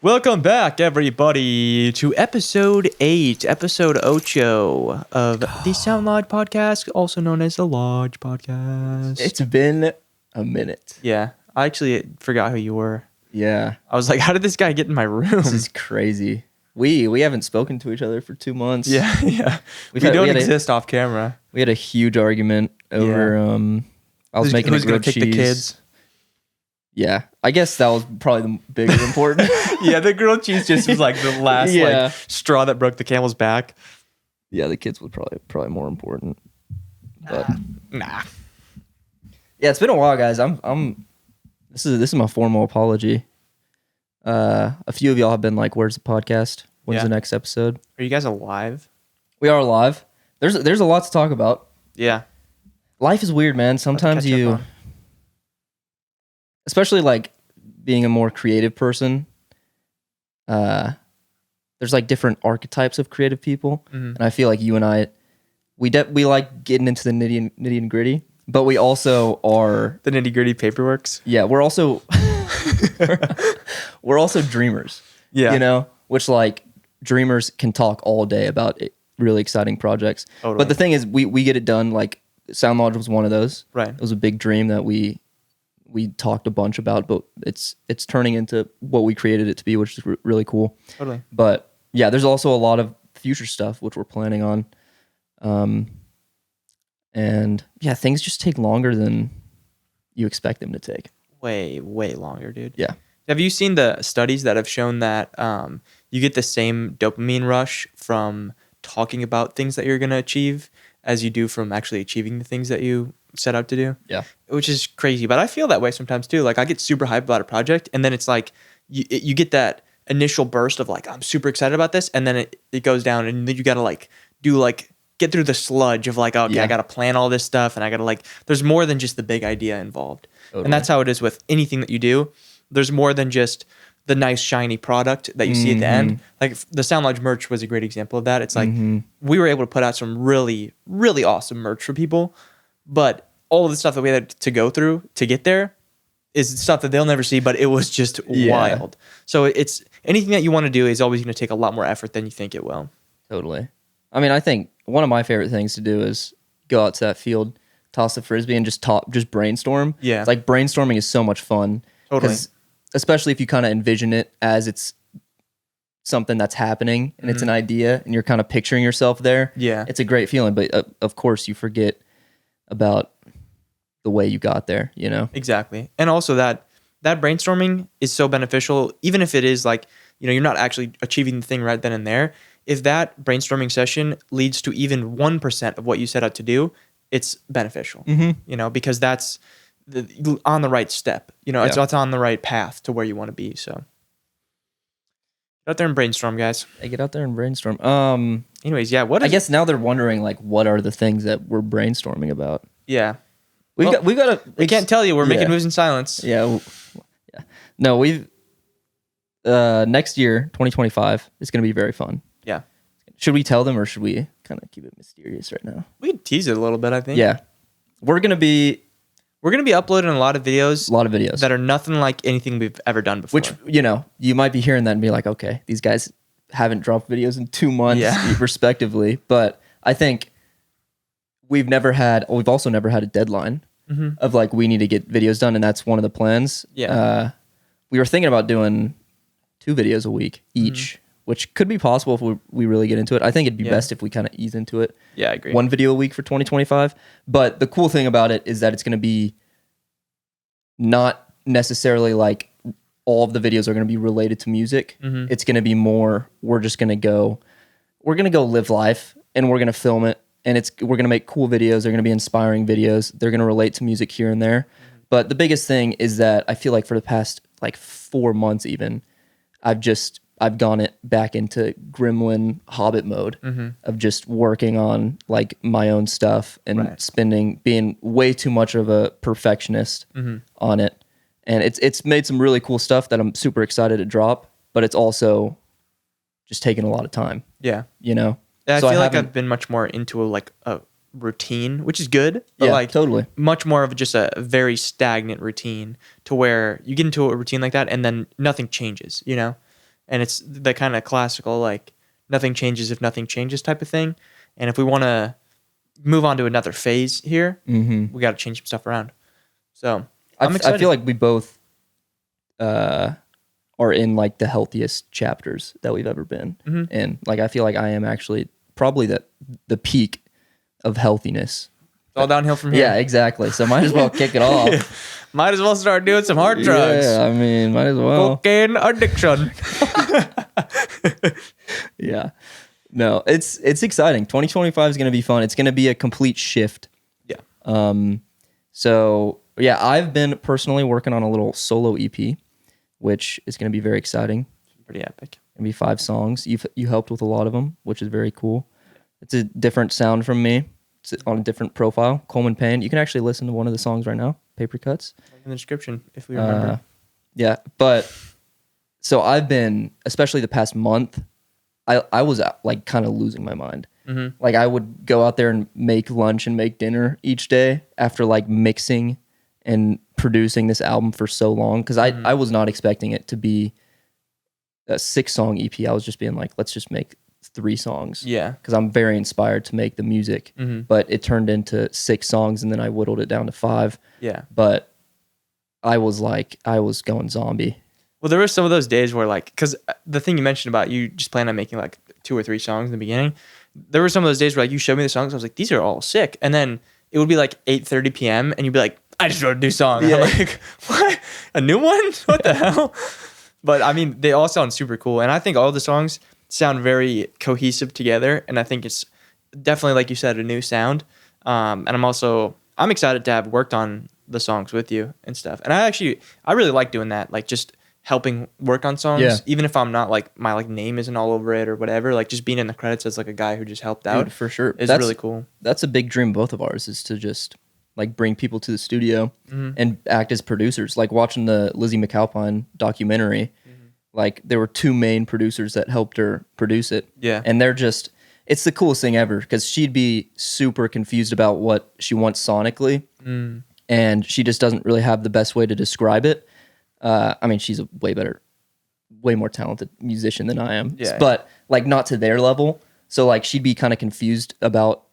Welcome back, everybody, to episode 8, episode ocho of the Sound Lodge podcast, also known as the Lodge podcast. It's been a minute. Yeah, I actually forgot who you were. Yeah. I was like, how did this guy get in my room? This is crazy. We haven't spoken to each other for 2 months. Yeah. We don't exist off camera. We had a huge argument over I was making who's a grilled gonna cheese. pick the kids? Yeah. I guess that was probably the bigger important. Yeah, the grilled cheese just was like the last Yeah. straw that broke the camel's back. Yeah, the kids would probably more important. But Nah. yeah, it's been a while, guys. This is my formal apology. A few of y'all have been like, "Where's the podcast? When's the next episode?" Are you guys alive? We are live. There's a lot to talk about. Yeah. Life is weird, man. Sometimes catch up on. especially like being a more creative person, there's like different archetypes of creative people. Mhm. And I feel like you and I, we like getting into the nitty and gritty, but we also are, The nitty gritty paperworks. yeah, we're also, we're also dreamers, Yeah. you know, which like dreamers can talk all day about really exciting projects. Totally. But the thing is, we get it done. Like Sound Lodge was one of those. Right. It was a big dream that we talked a bunch about, but it's turning into what we created it to be, which is really cool. Totally. But yeah, there's also a lot of future stuff which we're planning on. And yeah, things just take longer than you expect them to take. Way longer, dude. Yeah. Have you seen the studies that have shown that you get the same dopamine rush from talking about things that you're going to achieve as you do from actually achieving the things that you set out to do? Yeah. Which is crazy. But I feel that way sometimes too. Like I get super hyped about a project and then it's like you get that initial burst of like, I'm super excited about this. And then it goes down and then you got to like do like, get through the sludge of like, okay, Yeah. I got to plan all this stuff and I got to like, there's more than just the big idea involved. Totally. And that's how it is with anything that you do. There's more than just the nice shiny product that you see at the end. Like the Sound Lodge merch was a great example of that. It's like we were able to put out some really, really awesome merch for people, but all of the stuff that we had to go through to get there is stuff that they'll never see, but it was just wild. So it's anything that you want to do is always going to take a lot more effort than you think it will. Totally. I mean, I think one of my favorite things to do is go out to that field, toss the frisbee, and just brainstorm. Yeah. It's like brainstorming is so much fun. Totally. 'Cause especially if you kind of envision it as it's something that's happening and it's an idea and you're kind of picturing yourself there. Yeah. It's a great feeling, but of course you forget about the way you got there, you know? Exactly. And also that brainstorming is so beneficial, even if it is like, you're not actually achieving the thing right then and there. If that brainstorming session leads to even 1% of what you set out to do, it's beneficial, because that's on the right step, it's on the right path to where you want to be. So get out there and brainstorm, guys. Hey, get out there and brainstorm. Anyways, yeah. I guess now they're wondering like, what are the things that we're brainstorming about? Yeah. We can't tell you. We're making moves in silence. Yeah. Yeah. No, next year, 2025, is going to be very fun. Yeah. Should we tell them or should we kind of keep it mysterious right now? We could tease it a little bit, I think. Yeah. We're going to be uploading a lot of videos. That are nothing like anything we've ever done before. Which, you might be hearing that and be like, okay, these guys haven't dropped videos in 2 months respectively. But I think we've also never had a deadline of like, we need to get videos done. And that's one of the plans. Yeah. We were thinking about doing 2 videos a week each, which could be possible if we really get into it. I think it'd be best if we kind of ease into it. Yeah, I agree. 1 video a week for 2025. But the cool thing about it is that it's going to be not necessarily like all of the videos are going to be related to music. It's going to be more, we're going to go live life and we're going to film it. And we're going to make cool videos. They're going to be inspiring videos. They're going to relate to music here and there. But the biggest thing is that I feel like for the past like 4 months even, I've gone it back into gremlin hobbit mode of just working on like my own stuff and being way too much of a perfectionist on it. And it's made some really cool stuff that I'm super excited to drop, but it's also just taken a lot of time. Yeah. Yeah, I feel like I've been much more into a routine, which is good. But like totally. Much more of just a very stagnant routine to where you get into a routine like that and then nothing changes, and it's the kind of classical like nothing changes if nothing changes type of thing. And if we want to move on to another phase here, we got to change some stuff around. So I'm excited. I feel like we both are in like the healthiest chapters that we've ever been in. Like I feel like I am actually probably the peak of healthiness. It's all downhill from here. Yeah, exactly. So might as well kick it off. Yeah. Might as well start doing some hard drugs. Yeah, I mean, might as well. Cocaine addiction. Yeah. No, it's exciting. 2025 is going to be fun. It's going to be a complete shift. Yeah. So yeah, I've been personally working on a little solo EP, which is going to be very exciting. Pretty epic. It'll be 5 songs. You helped with a lot of them, which is very cool. It's a different sound from me. It's on a different profile. Coleman Payne. You can actually listen to one of the songs right now. Paper Cuts. In the description, if we remember. Yeah, but so I've been, especially the past month, I was like kind of losing my mind. Like I would go out there and make lunch and make dinner each day after like mixing and producing this album for so long, because I was not expecting it to be a 6-song EP. I was just being like, let's just make 3 songs. Yeah. Because I'm very inspired to make the music. But it turned into 6 songs, and then I whittled it down to 5. Yeah. But I was going zombie. Well, there were some of those days where like, because the thing you mentioned about you just plan on making like 2 or 3 songs in the beginning, there were some of those days where like you showed me the songs, I was like, these are all sick. And then it would be like 8:30 p.m. and you'd be like, I just wrote a new song. Yeah. I'm like, what? A new one? What the hell? But I mean, they all sound super cool. And I think all the songs sound very cohesive together. And I think it's definitely, like you said, a new sound. And I'm excited to have worked on the songs with you and stuff. And I really like doing that. Like just helping work on songs, even if I'm not like, my like name isn't all over it or whatever, like just being in the credits as like a guy who just helped out. Dude, for sure. It's really cool. That's a big dream both of ours, is to just like bring people to the studio and act as producers. Like watching the Lizzie McAlpine documentary, like there were 2 main producers that helped her produce it. Yeah. And it's the coolest thing ever, because she'd be super confused about what she wants sonically. And she just doesn't really have the best way to describe it. I mean, she's a way more talented musician than I am, but like not to their level. So like she'd be kind of confused about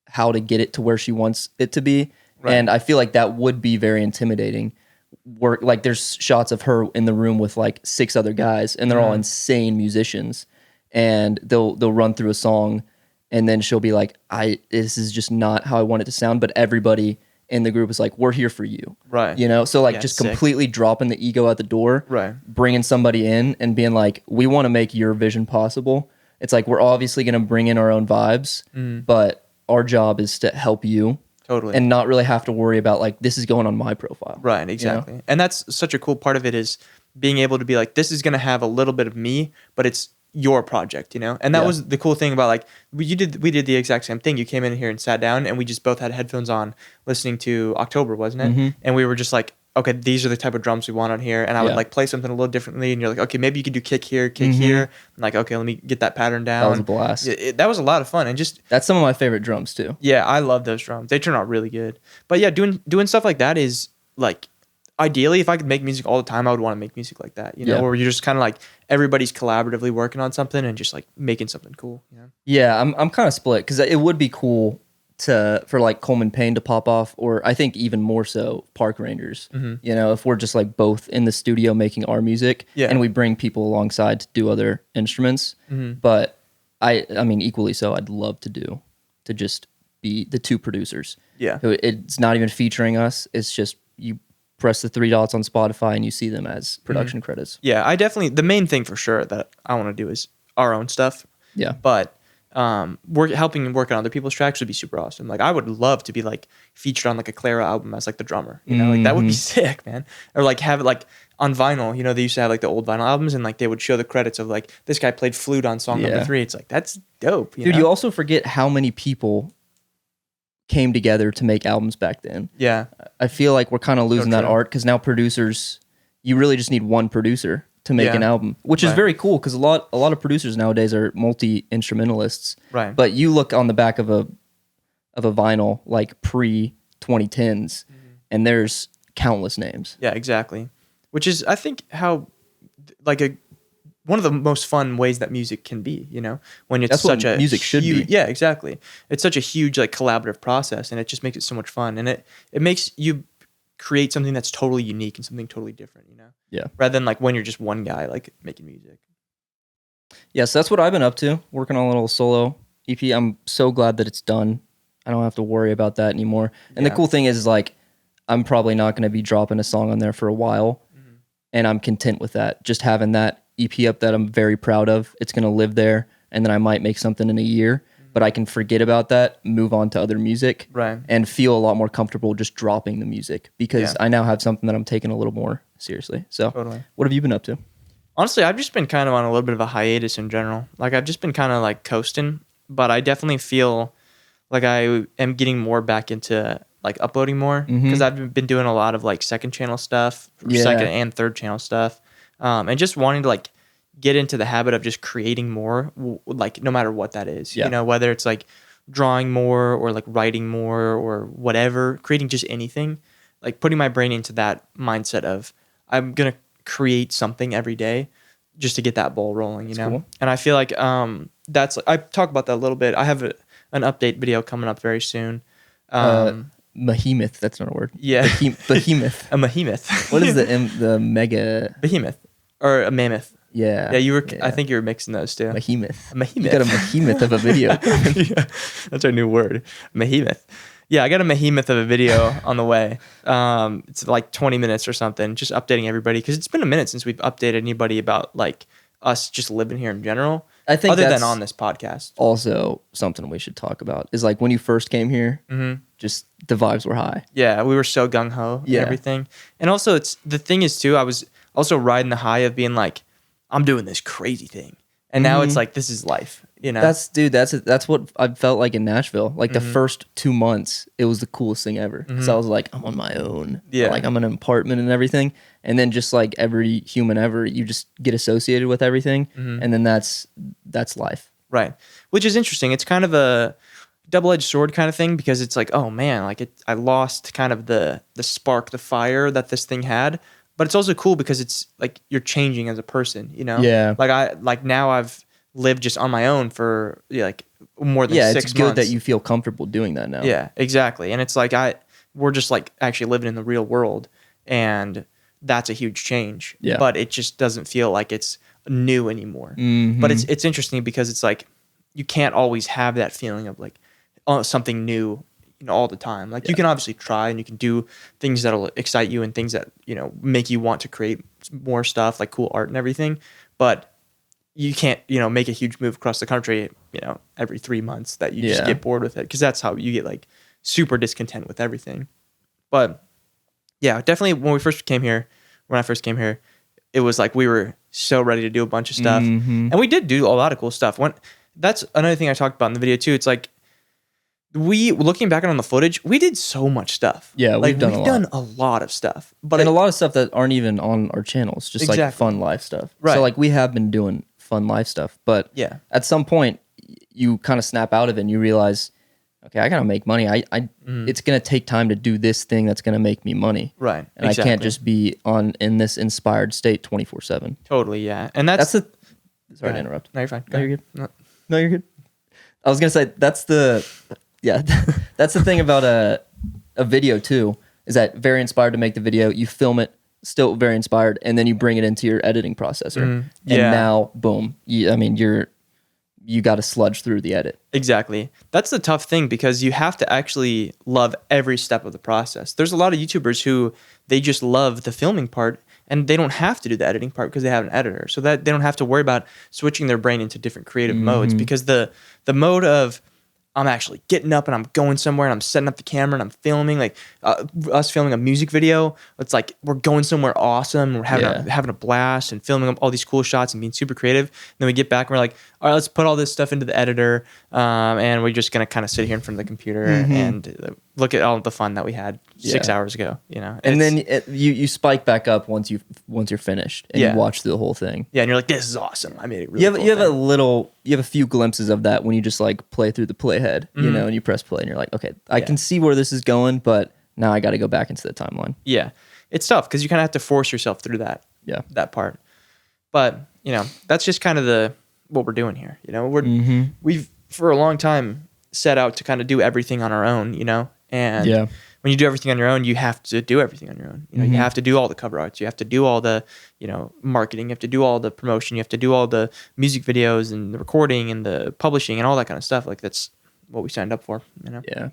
how to get it to where she wants it to be. Right. And I feel like that would be very intimidating. Like there's shots of her in the room with like 6 other guys, and they're all insane musicians, and they'll run through a song, and then she'll be like, this is just not how I want it to sound, but everybody in the group is like, we're here for you. Right. You know? So like just completely dropping the ego at the door, right? Bringing somebody in and being like, we want to make your vision possible. It's like, we're obviously going to bring in our own vibes, but our job is to help you. Totally. And not really have to worry about like, this is going on my profile. Right. Exactly. You know? And that's such a cool part of it, is being able to be like, this is going to have a little bit of me, but it's your project, you know? And that was the cool thing about like, we did the exact same thing. You came in here and sat down, and we just both had headphones on listening to October, wasn't it? And we were just like, okay, these are the type of drums we want on here. And I would like play something a little differently, and you're like, okay, maybe you could do kick here, kick here. I'm like, okay, let me get that pattern down. That was a blast. That was a lot of fun. And just, that's some of my favorite drums too. Yeah, I love those drums. They turn out really good. But yeah, doing stuff like that is like, ideally, if I could make music all the time, I would want to make music like that, you know, where you're just kind of like everybody's collaboratively working on something and just like making something cool. You know? Yeah, I'm kind of split, because it would be cool for like Coleman Payne to pop off, or I think even more so Park Rangers. You know, if we're just like both in the studio making our music, and we bring people alongside to do other instruments. But I mean, equally so, I'd love to just be the 2 producers. Yeah, it's not even featuring us. It's just you press the 3 dots on Spotify and you see them as production credits. Yeah, the main thing for sure that I want to do is our own stuff. Yeah. But helping work on other people's tracks would be super awesome. Like I would love to be like featured on like a Clara album as like the drummer, you know, like that would be sick, man. Or like have it like on vinyl, you know, they used to have like the old vinyl albums, and like they would show the credits of like, this guy played flute on song number 3. It's like, that's dope. Dude, you also forget how many people came together to make albums back then. Yeah. I feel like we're kind of losing that art, because now producers, you really just need one producer to make an album, which is very cool, because a lot of producers nowadays are multi-instrumentalists. Right. But you look on the back of a vinyl like pre-2010s, and there's countless names. Yeah, exactly. Which is, I think, how like one of the most fun ways that music can be, you know, when it's That's such what a music should be. Yeah, exactly. It's such a huge like collaborative process, and it just makes it so much fun, and it makes you create something that's totally unique and something totally different, you know. Yeah. Rather than like when you're just one guy like making music. Yeah, so that's what I've been up to, working on a little solo EP. I'm so glad that it's done. I don't have to worry about that anymore. And the cool thing is like, I'm probably not going to be dropping a song on there for a while, and I'm content with that. Just having that EP up that I'm very proud of. It's going to live there, and then I might make something in a year, but I can forget about that, move on to other music, and feel a lot more comfortable just dropping the music because I now have something that I'm taking a little more seriously. So what have you been up to? Honestly, I've just been kind of on a little bit of a hiatus in general. Like I've just been kind of like coasting, but I definitely feel like I am getting more back into like uploading more because I've been doing a lot of like second channel stuff, second and third channel stuff, and just wanting to like get into the habit of just creating more, like no matter what that is, you know, whether it's like drawing more or like writing more or whatever, creating just anything, like putting my brain into that mindset of I'm gonna create something every day just to get that ball rolling, you know. Cool. And I feel like that's I talk about that a little bit. I have an update video coming up very soon. Behemoth, that's not a word. Yeah. Behemoth. A behemoth. What is the mega behemoth or a mammoth? Yeah. Yeah, you were I think you were mixing those two. Behemoth. A behemoth. You got a behemoth of a video. Yeah, that's our new word. Behemoth. Yeah, I got a behemoth of a video on the way. It's like 20 minutes or something, just updating everybody because it's been a minute since we've updated anybody about like us just living here in general. I think other than on this podcast. Also, something we should talk about is like when you first came here, just the vibes were high. Yeah, we were so gung ho and everything. And also, it's the thing is too. I was also riding the high of being like, I'm doing this crazy thing, and now it's like this is life. You know, that's what I felt like in Nashville. Like the first 2 months, it was the coolest thing ever. So I was like, I'm on my own. Yeah, like I'm in an apartment and everything. And then just like every human ever, you just get associated with everything, and then that's life. Right, which is interesting. It's kind of a double-edged sword kind of thing because it's like, oh man, like I lost kind of the spark, the fire that this thing had. But it's also cool because it's like you're changing as a person, you know? Yeah. Like now I've lived just on my own for like more than 6 months. Yeah, it's good that you feel comfortable doing that now. Yeah, exactly. And it's like we're just like actually living in the real world, and that's a huge change. Yeah. But it just doesn't feel like it's new anymore. But it's interesting because it's like you can't always have that feeling of like something new, you know, all the time. Like you can obviously try and you can do things that'll excite you and things that, you know, make you want to create more stuff like cool art and everything. But you can't, you know, make a huge move across the country, you know, every 3 months that you just get bored with it. Cause that's how you get like super discontent with everything. But yeah, definitely when I first came here, it was like we were so ready to do a bunch of stuff. And we did do a lot of cool stuff. That's another thing I talked about in the video too. It's like, looking back on the footage, we did so much stuff. Yeah, we've done a lot of stuff, but a lot of stuff that aren't even on our channels, just like fun life stuff. Right. So like we have been doing fun life stuff, but at some point you kind of snap out of it and you realize, okay, I gotta make money. It's gonna take time to do this thing that's gonna make me money. Right. And I can't just be in this inspired state 24/7. Totally. Yeah. And that's the. Sorry to interrupt. No, you're fine. No, you're good. No, you're good. I was gonna say that's the. Yeah, that's the thing about a video too, is that very inspired to make the video, you film it, still very inspired, and then you bring it into your editing processor. And now, boom, you got to sludge through the edit. Exactly. That's the tough thing because you have to actually love every step of the process. There's a lot of YouTubers who they just love the filming part and they don't have to do the editing part because they have an editor. So that they don't have to worry about switching their brain into different creative modes because the mode of I'm actually getting up and I'm going somewhere and I'm setting up the camera and I'm filming, like us filming a music video. It's like we're going somewhere awesome. We're having a blast and filming all these cool shots and being super creative. And then we get back and we're like, all right, let's put all this stuff into the editor. And we're just going to kind of sit here in front of the computer and look at all the fun that we had 6 hours ago, you know? And then you spike back up once you're finished and you watch the whole thing. Yeah. And you're like, this is awesome. I made it really you have a few glimpses of that when you just like play through the playhead, you know, and you press play and you're like, okay, I can see where this is going, but now I got to go back into the timeline. Yeah. It's tough because you kind of have to force yourself through that part. But that's just kind of what we're doing here. We've for a long time set out to kind of do everything on our own, and when you do everything on your own, you have to do everything on your own. You have to do all the cover arts, you have to do all the, marketing, you have to do all the promotion, you have to do all the music videos and the recording and the publishing and all that kind of stuff. Like that's what we signed up for, Yeah.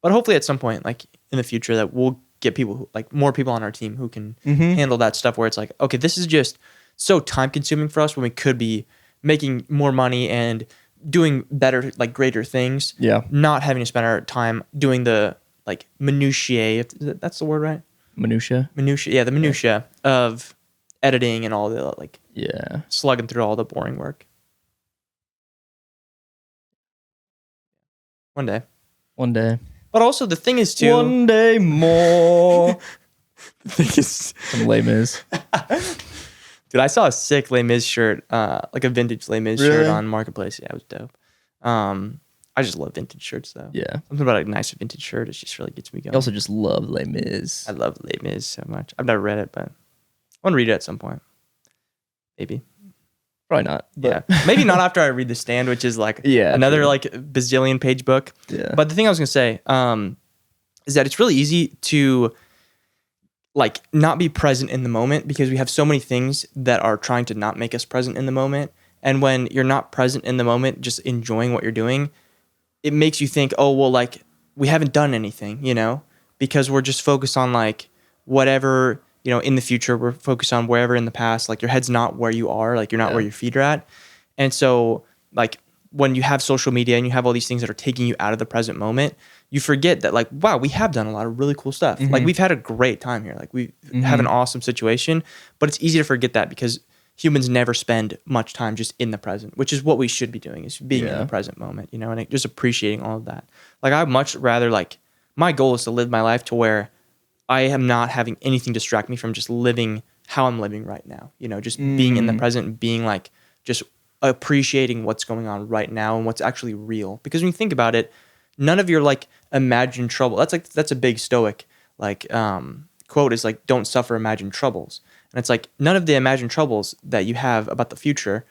But hopefully at some point, like in the future, that we'll get people more people on our team who can handle that stuff where it's like, okay, this is just so time consuming for us when we could be making more money and doing better, like greater things. Yeah. Not having to spend our time doing the like minutiae. That's the word, right? Minutia. Yeah, the minutia of editing and all the like. Yeah. Slugging through all the boring work. One day. But also the thing is too. One day more. The thing is, some Les Mis. Dude, I saw a sick Les Mis shirt, like a vintage Les Mis shirt on Marketplace. Yeah, it was dope. I just love vintage shirts though. Yeah. Something about a nice vintage shirt, it just really gets me going. I also just love Les Mis. I love Les Mis so much. I've never read it, but I want to read it at some point. Maybe. Probably not. Yeah. Maybe not after I read The Stand, which is like another like bazillion page book. Yeah. But the thing I was going to say is that it's really easy to like not be present in the moment because we have so many things that are trying to not make us present in the moment. And when you're not present in the moment, just enjoying what you're doing, it makes you think, oh, well, like we haven't done anything, because we're just focused on like whatever, in the future, we're focused on wherever in the past, like your head's not where you are, like you're not where your feet are at. And so like when you have social media and you have all these things that are taking you out of the present moment, you forget that like, wow, we have done a lot of really cool stuff. Like we've had a great time here. Like we have an awesome situation, but it's easy to forget that because humans never spend much time just in the present, which is what we should be doing, is being in the present moment, and just appreciating all of that. Like I'd much rather like, my goal is to live my life to where I am not having anything distract me from just living how I'm living right now, just being in the present and being like, just appreciating what's going on right now and what's actually real. Because when you think about it, none of your like imagined trouble, that's a big Stoic like quote is like, don't suffer imagined troubles. And it's like, none of the imagined troubles that you have about the future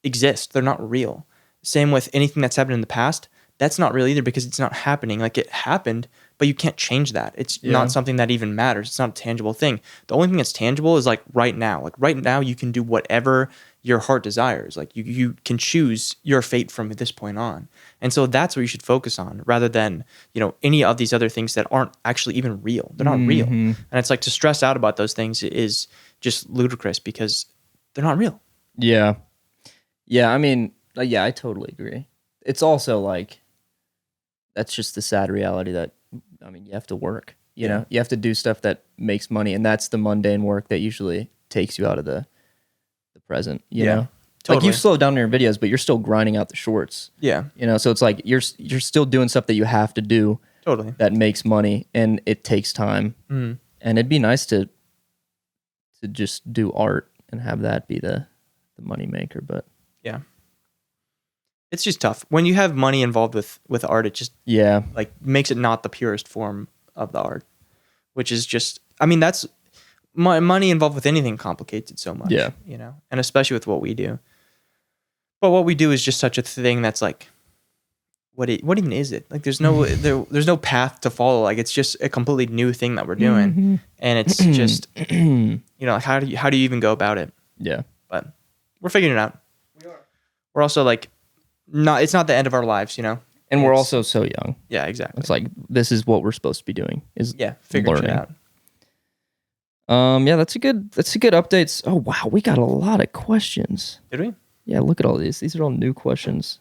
exist. They're not real. Same with anything that's happened in the past. That's not real either because it's not happening. Like it happened, but you can't change that. It's not something that even matters. It's not a tangible thing. The only thing that's tangible is like right now. Like right now you can do whatever your heart desires. Like you can choose your fate from this point on. And so that's what you should focus on rather than, any of these other things that aren't actually even real. They're not real. And it's like to stress out about those things is just ludicrous because they're not real. Yeah. Yeah. I mean, yeah, I totally agree. It's also like, that's just the sad reality that, I mean, you have to work, you know, you have to do stuff that makes money. And that's the mundane work that usually takes you out of the present, you know? Totally. Like you slow down your videos, but you're still grinding out the shorts. Yeah. So it's like you're still doing stuff that you have to do. Totally. That makes money and it takes time. And it'd be nice to just do art and have that be the money maker, but yeah. It's just tough. When you have money involved with art, it just like makes it not the purest form of the art, which is just, I mean, that's money involved with anything complicates it so much. Yeah. And especially with what we do. But what we do is just such a thing that's like, what even is it? Like there's no there's no path to follow. Like it's just a completely new thing that we're doing. And it's just like how do you even go about it? Yeah. But we're figuring it out. We are. We're also like it's not the end of our lives, And we're also so young. Yeah, exactly. It's like this is what we're supposed to be doing is figuring it out. Yeah, that's a good updates. Oh wow, we got a lot of questions. Did we? Yeah, look at all these. These are all new questions.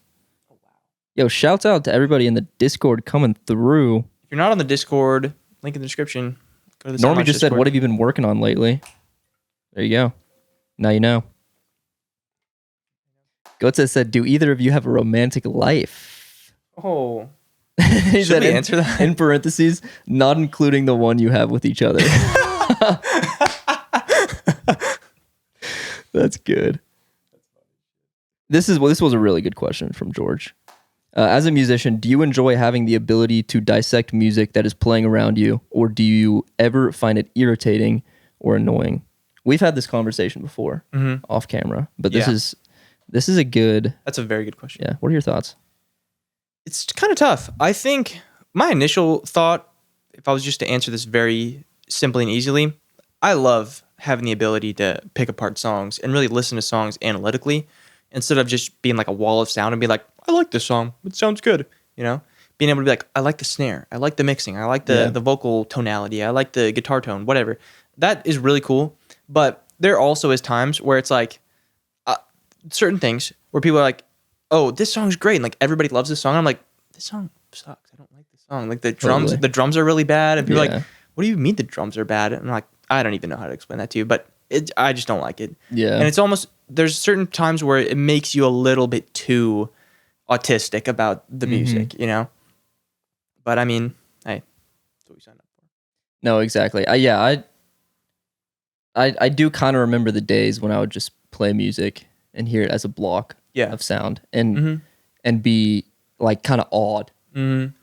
Oh wow. Yo, shouts out to everybody in the Discord coming through. If you're not on the Discord, link in the description. Go to the Normie just said, "What have you been working on lately?" There you go. Now you know. Goetze said, "Do either of you have a romantic life?" Oh. He said, answer that? In parentheses, not including the one you have with each other. That's good. This was a really good question from George. As a musician, do you enjoy having the ability to dissect music that is playing around you, or do you ever find it irritating or annoying? we've had this conversation before off camera, but this is a good. That's a very good question. Yeah. What are your thoughts? It's kind of tough. I think my initial thought, if I was just to answer this very simply and easily, I love having the ability to pick apart songs and really listen to songs analytically instead of just being like a wall of sound and be like, I like this song. It sounds good. You know, being able to be like, I like the snare. I like the mixing. I like the vocal tonality. I like the guitar tone, whatever. That is really cool. But there also is times where it's like certain things where people are like, oh, this song's great. And like everybody loves this song. I'm like, this song sucks. I don't like this song. Like the drums are really bad. And people are like, what do you mean the drums are bad? And I'm like, I don't even know how to explain that to you, but I just don't like it. Yeah. And it's almost, there's certain times where it makes you a little bit too autistic about the music, you know? But I mean, hey, that's what we signed up for. No, exactly. I do kind of remember the days when I would just play music and hear it as a block of sound and be like kind of awed.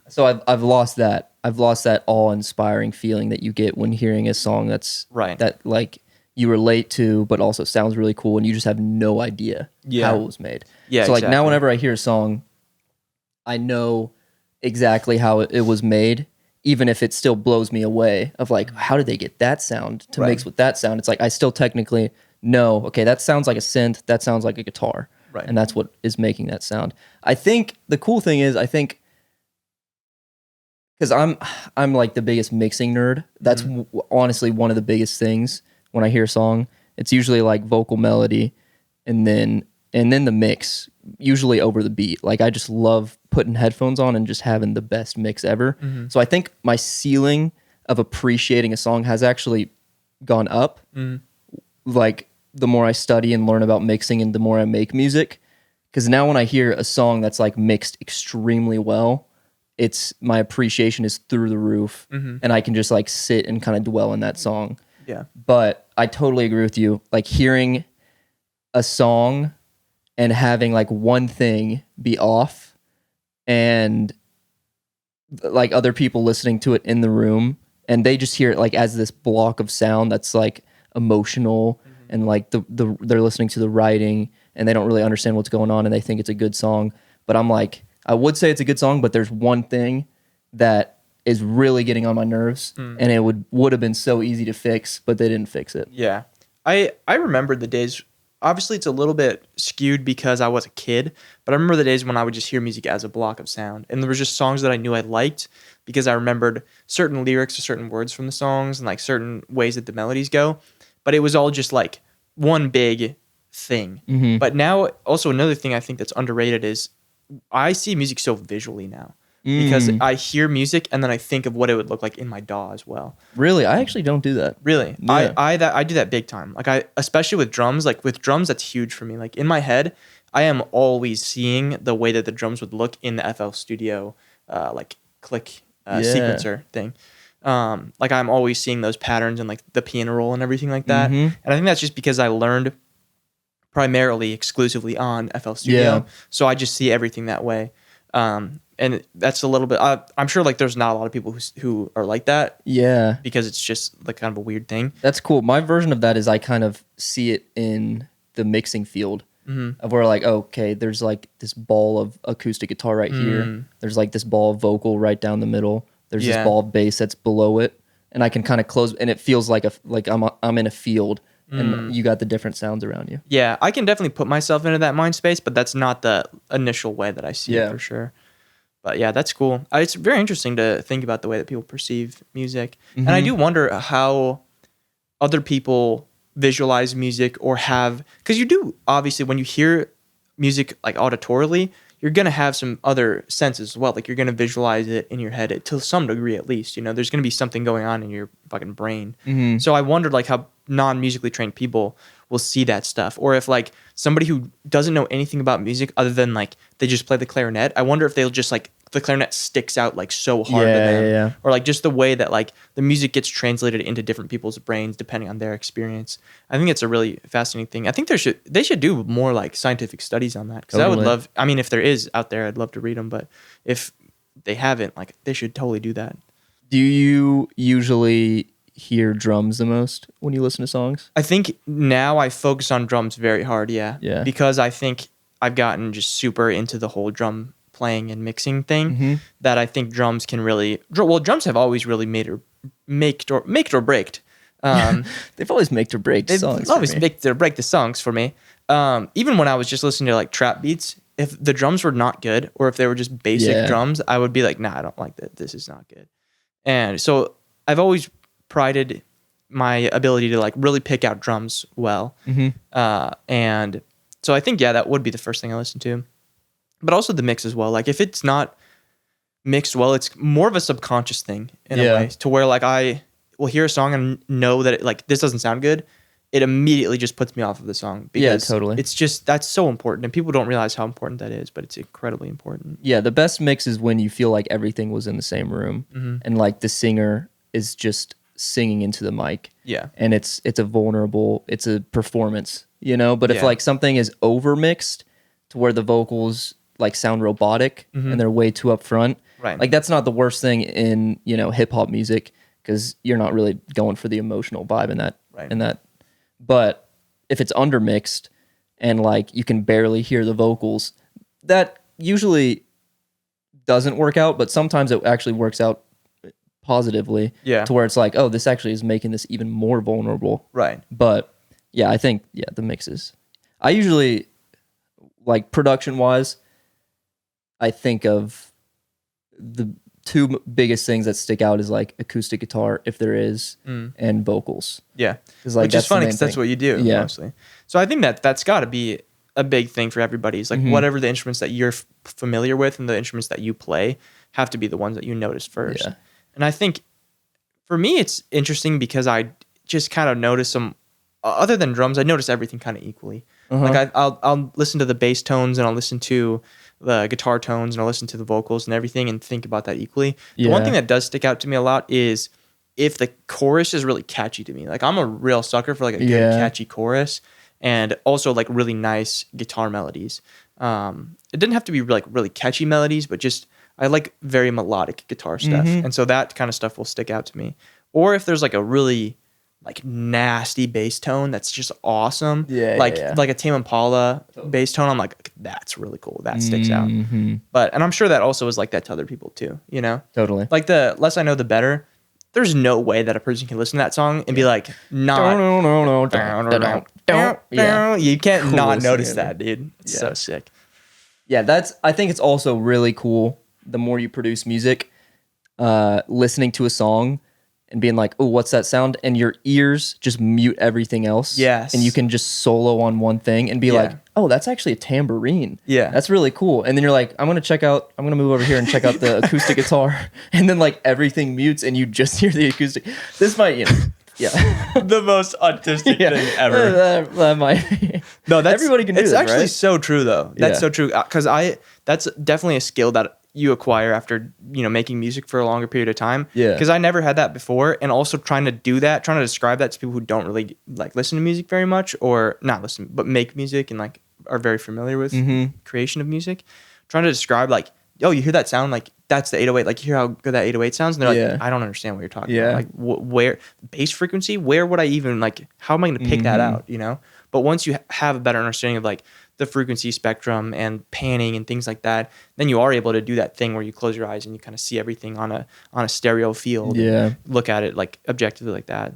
So I've lost that. I've lost that awe-inspiring feeling that you get when hearing a song that's that like you relate to, but also sounds really cool, and you just have no idea how it was made. Yeah. So like now, whenever I hear a song, I know exactly how it was made, even if it still blows me away. Of like, how did they get that sound to mix with that sound? It's like I still technically know. Okay, that sounds like a synth. That sounds like a guitar, and that's what is making that sound. I think the cool thing is, because I'm like the biggest mixing nerd. That's honestly one of the biggest things when I hear a song. It's usually like vocal melody, and then the mix, usually over the beat. Like I just love putting headphones on and just having the best mix ever. So I think my ceiling of appreciating a song has actually gone up. Like the more I study and learn about mixing, and the more I make music. Because now when I hear a song that's like mixed extremely well, it's my appreciation is through the roof, and I can just like sit and kind of dwell in that song. Yeah. But I totally agree with you. Like hearing a song and having like one thing be off, and like other people listening to it in the room, and they just hear it like as this block of sound that's like emotional, and like they're listening to the writing and they don't really understand what's going on, and they think it's a good song. But I'm like, I would say it's a good song, but there's one thing that is really getting on my nerves, and it would have been so easy to fix, but they didn't fix it. Yeah. I remember the days, obviously it's a little bit skewed because I was a kid, but I remember the days when I would just hear music as a block of sound. And there was just songs that I knew I liked because I remembered certain lyrics or certain words from the songs and like certain ways that the melodies go. But it was all just like one big thing. But now also another thing I think that's underrated is I see music so visually now, because I hear music and then I think of what it would look like in my DAW as well. Really? I actually don't do that. Really? Yeah. I do that big time. Like especially with drums, that's huge for me. Like in my head, I am always seeing the way that the drums would look in the FL Studio, like click sequencer thing. Like I'm always seeing those patterns and like the piano roll and everything like that. And I think that's just because I learned primarily exclusively on FL Studio. So I just see everything that way. And that's a little bit, I'm sure like there's not a lot of people who are like that. Yeah. Because it's just like kind of a weird thing. That's cool. My version of that is I kind of see it in the mixing field of where like, okay, there's like this ball of acoustic guitar right here. There's like this ball of vocal right down the middle. There's this ball of bass that's below it. And I can kind of close, and it feels like I'm in a field. And you got the different sounds around you. Yeah, I can definitely put myself into that mind space, but that's not the initial way that I see it for sure. But yeah, that's cool. It's very interesting to think about the way that people perceive music. And I do wonder how other people visualize music or have, because you do, obviously, when you hear music like auditorily, you're going to have some other senses as well. Like you're going to visualize it in your head to some degree, at least, you know, there's going to be something going on in your fucking brain. So I wondered like how non-musically trained people will see that stuff, or if like somebody who doesn't know anything about music other than like they just play the clarinet, I wonder if they'll just like the clarinet sticks out like so hard to them, or like just the way that like the music gets translated into different people's brains depending on their experience. I think it's a really fascinating thing. I think they should do more like scientific studies on that, because I would love, I mean, if there is out there, I'd love to read them, but if they haven't, like they should totally do that. Do you usually hear drums the most when you listen to songs? I think now I focus on drums very hard, yeah. Yeah. Because I think I've gotten just super into the whole drum playing and mixing thing that I think drums can really, well, drums have always really made or braked. They've always make or break They've songs. always make or break the songs for me. Even when I was just listening to like trap beats, if the drums were not good or if they were just basic drums, I would be like, nah, I don't like that. This is not good. And so I've always prided my ability to like really pick out drums well. And so I think, that would be the first thing I listen to. But also the mix as well. Like if it's not mixed well, it's more of a subconscious thing in a way to where like I will hear a song and know that like this doesn't sound good. It immediately just puts me off of the song. Because totally. It's just, that's so important. And people don't realize how important that is, but it's incredibly important. Yeah, the best mix is when you feel like everything was in the same room and like the singer is just singing into the mic. Yeah. And it's a performance, you know? But if like something is over mixed to where the vocals like sound robotic and they're way too up front, right? Like that's not the worst thing in, hip hop music because you're not really going for the emotional vibe in that. Right. But if it's undermixed and like you can barely hear the vocals, that usually doesn't work out, but sometimes it actually works out positively to where it's like, oh, this actually is making this even more vulnerable. Right. But yeah, I think, the mixes. I usually, like production wise, I think of the two biggest things that stick out is like acoustic guitar, if there is, and vocals. Yeah. Like, which is funny because that's what you do mostly. So I think that's got to be a big thing for everybody. It's like whatever the instruments that you're familiar with and the instruments that you play have to be the ones that you notice first. Yeah. And I think for me, it's interesting because I just kind of notice some, other than drums, I notice everything kind of equally. Like I'll listen to the bass tones and I'll listen to the guitar tones and I'll listen to the vocals and everything and think about that equally. The one thing that does stick out to me a lot is if the chorus is really catchy to me. Like I'm a real sucker for like a good catchy chorus and also like really nice guitar melodies. It didn't have to be like really catchy melodies, but just I like very melodic guitar stuff. And so that kind of stuff will stick out to me. Or if there's like a really like nasty bass tone that's just awesome. Like a Tame Impala bass tone. I'm like, that's really cool. That sticks out. But and I'm sure that also is like that to other people too, Totally. Like the Less I Know the Better. There's no way that a person can listen to that song and be like, not. You can't not notice that, dude. It's so sick. Yeah, I think it's also really cool. The more you produce music, listening to a song and being like, oh, what's that sound? And your ears just mute everything else. Yes. And you can just solo on one thing and be like, oh, that's actually a tambourine. Yeah. That's really cool. And then you're like, I'm going to move over here and check out the acoustic guitar. And then like everything mutes and you just hear the acoustic. This might, the most autistic thing ever. That might be. No, everybody can do it's that, actually right? so true though. That's so true. Because that's definitely a skill that you acquire after making music for a longer period of time. Yeah. Because I never had that before, and also trying to describe that to people who don't really like listen to music very much, or not listen, but make music and like are very familiar with creation of music. Trying to describe like, oh, you hear that sound, like that's the 808. Like you hear how good that 808 sounds, and they're like, I don't understand what you're talking about. Like where bass frequency? Where would I even like? How am I going to pick that out? But once you have a better understanding of like the frequency spectrum and panning and things like that, then you are able to do that thing where you close your eyes and you kind of see everything on a stereo field. And look at it like objectively like that.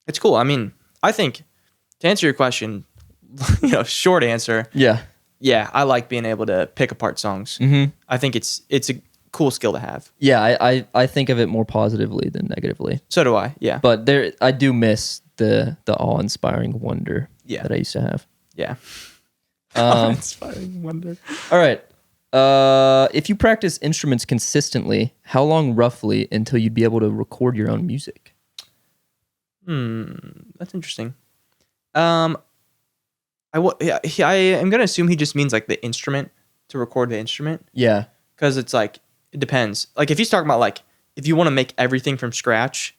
It's cool. I mean, I think to answer your question, short answer. Yeah, I like being able to pick apart songs. I think it's a cool skill to have. Yeah, I think of it more positively than negatively. So do I. Yeah. But I do miss the awe-inspiring wonder that I used to have. Yeah. Awe-inspiring wonder. All right. If you practice instruments consistently, how long roughly until you'd be able to record your own music? That's interesting. I am gonna assume he just means like the instrument, to record the instrument. Yeah. Because it's like it depends. Like if he's talking about like if you want to make everything from scratch,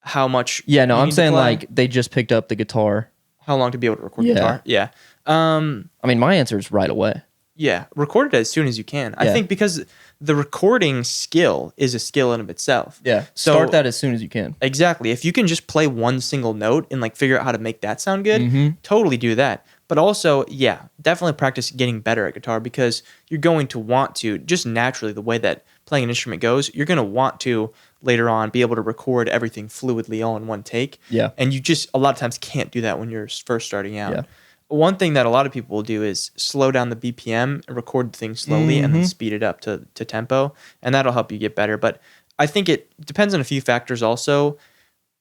how much? Yeah. No, I'm saying like they just picked up the guitar. How long to be able to record guitar? Yeah. I mean, my answer is right away. Yeah, record it as soon as you can. I Yeah. think because the recording skill is a skill in of itself. Yeah. So Start that as soon as you can. exactly. If you can just play one single note and like figure out how to make that sound good, totally do that. But also, yeah, definitely practice getting better at guitar because you're going to want to, just naturally, the way that playing an instrument goes, you're going to want to later on be able to record everything fluidly all in one take. Yeah. And you just a lot of times can't do that when you're first starting out. Yeah. One thing that a lot of people will do is slow down the BPM and record the thing slowly and then speed it up to tempo. And that'll help you get better. But I think it depends on a few factors also.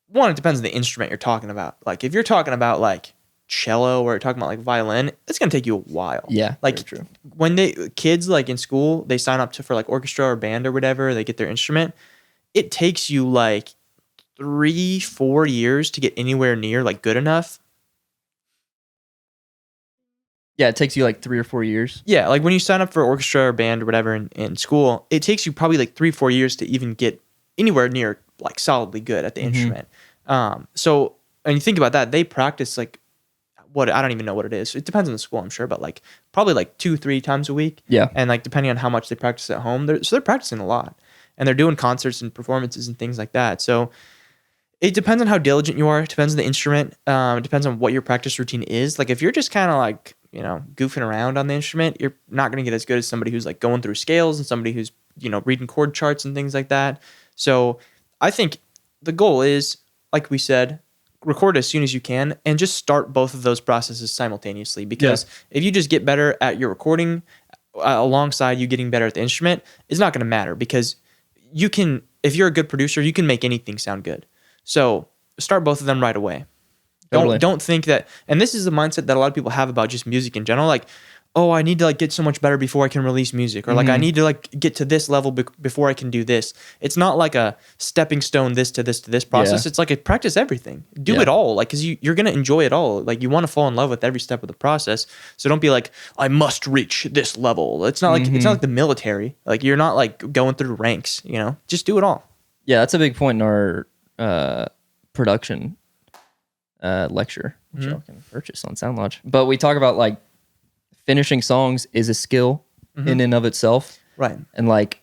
One, it depends on the instrument you're talking about. Like if you're talking about like cello or you're talking about like violin, it's gonna take you a while. Yeah, like very true. when kids like in school they sign up for like orchestra or band or whatever, they get their instrument. It takes you like 3-4 years to get anywhere near like good enough. Yeah, it takes you like 3 or 4 years. Yeah, like when you sign up for orchestra or band or whatever in school, it takes you probably like 3-4 years to even get anywhere near like solidly good at the instrument. So and you think about that, they practice like what I don't even know what it is. It depends on the school, I'm sure, but like probably like 2-3 times a week. Yeah. And like depending on how much they practice at home, they're practicing a lot, and they're doing concerts and performances and things like that. So it depends on how diligent you are. It depends on the instrument. It depends on what your practice routine is. Like if you're just kind of like, you know, goofing around on the instrument, you're not going to get as good as somebody who's like going through scales and somebody who's, you know, reading chord charts and things like that. So I think the goal is, like we said, record as soon as you can and just start both of those processes simultaneously. Because if you just get better at your recording alongside you getting better at the instrument, it's not going to matter because you can, if you're a good producer, you can make anything sound good. So start both of them right away. Totally. Don't think that, and this is the mindset that a lot of people have about just music in general. Like, oh, I need to like get so much better before I can release music, or like I need to like get to this level before I can do this. It's not like a stepping stone this to this process. Yeah. It's like a practice everything. Do it all, like because you're gonna enjoy it all. Like you want to fall in love with every step of the process. So don't be like, I must reach this level. It's not like it's not like the military. Like you're not like going through ranks. You know, just do it all. Yeah, that's a big point in our production lecture, which y'all can purchase on Sound Lodge. But we talk about like finishing songs is a skill in and of itself. Right. And like,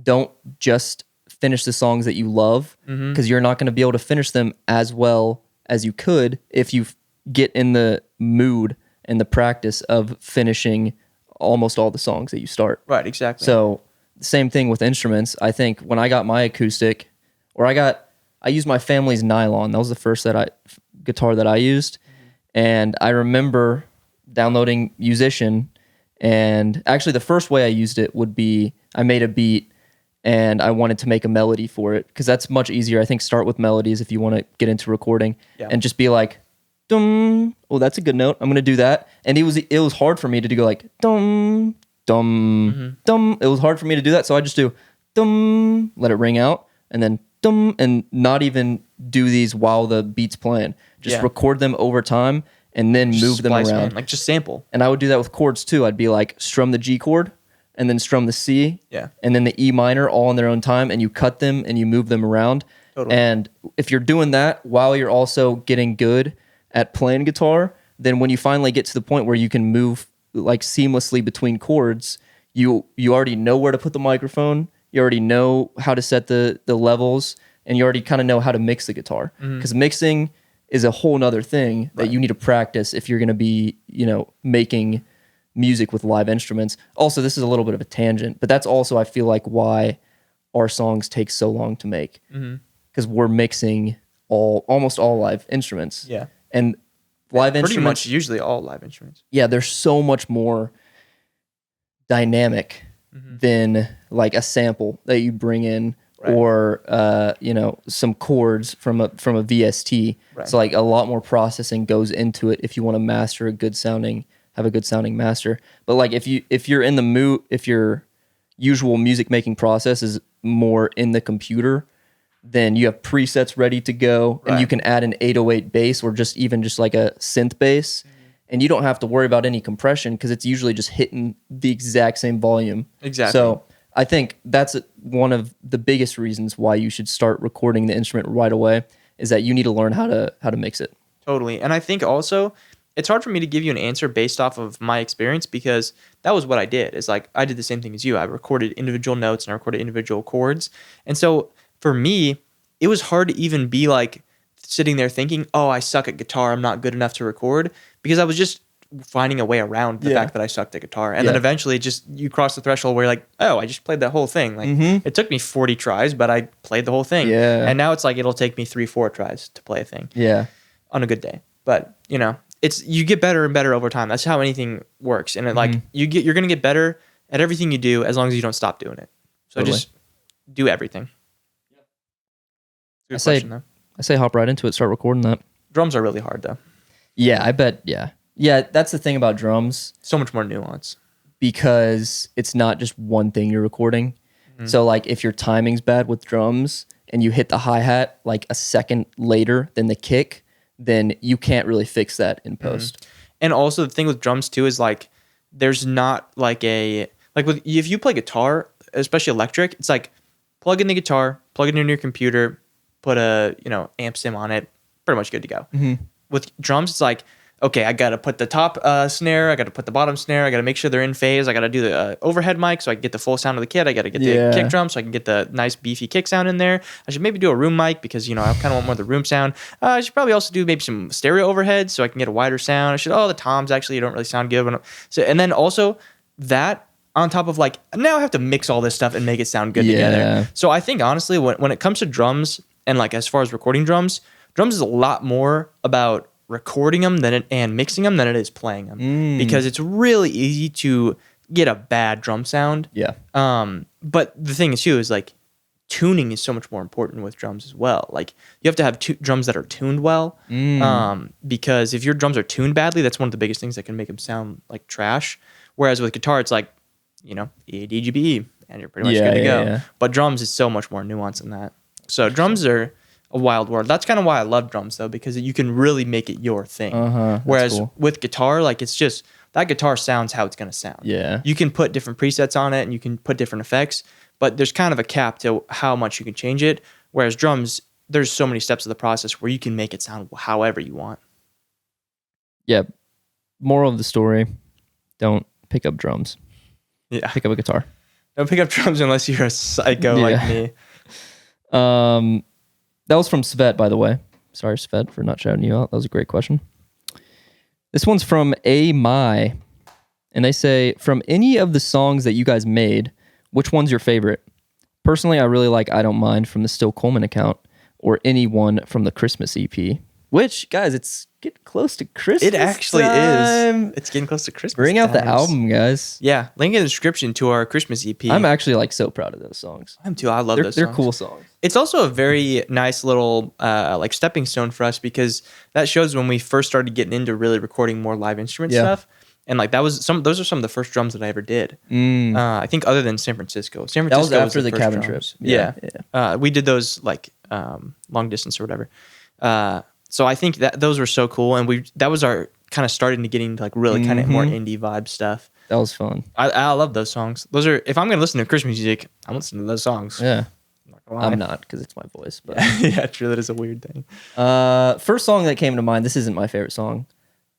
don't just finish the songs that you love because you're not going to be able to finish them as well as you could if you get in the mood and the practice of finishing almost all the songs that you start. Right, exactly. So the same thing with instruments. I think when I got my acoustic, or I used my family's nylon. That was the first guitar that I used. And I remember downloading Musician, and actually the first way I used it would be I made a beat and I wanted to make a melody for it because that's much easier. I think start with melodies if you want to get into recording and just be like, dum, oh, that's a good note. I'm going to do that. And it was hard for me to go like, dum, dum, dum. It was hard for me to do that. So I just do dum, let it ring out, and then dum, and not even do these while the beat's playing. Just record them over time and then Just move them splice, around. man. Like just sample. And I would do that with chords too. I'd be like, strum the G chord and then strum the C and then the E minor all in their own time, and you cut them and you move them around. Totally. And if you're doing that while you're also getting good at playing guitar, then when you finally get to the point where you can move like seamlessly between chords, you already know where to put the microphone, you already know how to set the levels, and you already kind of know how to mix the guitar. Because mixing is a whole nother thing that you need to practice if you're going to be, you know, making music with live instruments. Also, this is a little bit of a tangent, but that's also, I feel like, why our songs take so long to make. Because we're mixing almost all live instruments. Yeah. And live instruments... Pretty much usually all live instruments. Yeah, they're so much more dynamic than like a sample that you bring in or you know, some chords from a VST. So like a lot more processing goes into it if you want to master have a good sounding master. But like if you're in the mood, if your usual music making process is more in the computer, then you have presets ready to go, and you can add an 808 bass or just like a synth bass, and you don't have to worry about any compression because it's usually just hitting the exact same volume. Exactly. So I think that's one of the biggest reasons why you should start recording the instrument right away, is that you need to learn how to mix it. Totally. And I think also it's hard for me to give you an answer based off of my experience because that was what I did. It's like I did the same thing as you. I recorded individual notes and I recorded individual chords. And so for me, it was hard to even be like sitting there thinking, oh, I suck at guitar. I'm not good enough to record, because I was just finding a way around the fact that I sucked at guitar. And then eventually just you cross the threshold where you're like, oh, I just played that whole thing. Like it took me 40 tries, but I played the whole thing. Yeah. And now it's like it'll take me 3-4 tries to play a thing. Yeah. On a good day. But, you know, you get better and better over time. That's how anything works. And like you're going to get better at everything you do as long as you don't stop doing it. So just do everything. Good question, though. I say hop right into it, start recording that. Drums are really hard though. Yeah, I bet. Yeah, that's the thing about drums. So much more nuance. Because it's not just one thing you're recording. So like if your timing's bad with drums and you hit the hi-hat like a second later than the kick, then you can't really fix that in post. And also the thing with drums too is like there's not like if you play guitar, especially electric, it's like plug in the guitar, plug it into your computer, put a amp sim on it, pretty much good to go. With drums, it's like, okay, I gotta put the top snare, I gotta put the bottom snare, I gotta make sure they're in phase, I gotta do the overhead mic so I can get the full sound of the kit, I gotta get the kick drum so I can get the nice beefy kick sound in there. I should maybe do a room mic because I kind of want more of the room sound. I should probably also do maybe some stereo overhead so I can get a wider sound. The toms actually don't really sound good. And then also that on top of like, now I have to mix all this stuff and make it sound good together. So I think honestly, when it comes to drums and like as far as recording drums is a lot more about recording them and mixing them than it is playing them, because it's really easy to get a bad drum sound. But the thing is too is like tuning is so much more important with drums as well. Like you have to have drums that are tuned well, because if your drums are tuned badly, that's one of the biggest things that can make them sound like trash. Whereas with guitar, it's like E, A, D, G, B, E, and you're pretty much good to go. But drums is so much more nuanced than that. So drums are a wild world. That's kind of why I love drums though, because you can really make it your thing. Whereas with guitar, like it's just that guitar sounds how it's going to sound. You can put different presets on it and you can put different effects, but there's kind of a cap to how much you can change it. Whereas drums, there's so many steps of the process where you can make it sound however you want. Moral of the story, don't pick up drums. Pick up a guitar. Don't pick up drums unless you're a psycho like me. That was from Svet, by the way. Sorry, Svet, for not shouting you out. That was a great question. This one's from A My, and they say, from any of the songs that you guys made, which one's your favorite? Personally, I really like I Don't Mind from the Still Coleman account, or any one from the Christmas EP. Which, guys, it's getting close to Christmas. It actually is. It's getting close to Christmas. Bring out the album, guys. Yeah, link in the description to our Christmas EP. I'm actually like so proud of those songs. I am too. I love those songs. They're cool songs. It's also a very nice little like stepping stone for us, because that shows when we first started getting into really recording more live instrument stuff. And like those are some of the first drums that I ever did. I think other than San Francisco. That was after the cabin trip. Yeah. We did those like long distance or whatever. So I think that those were so cool, and that was our kind of starting to get into like really kind of more indie vibe stuff. That was fun. I love those songs. Those are, if I'm gonna listen to Christmas music, I'm listening to those songs. Yeah, I'm not, because it's my voice. But yeah, true. That is a weird thing. First song that came to mind. This isn't my favorite song,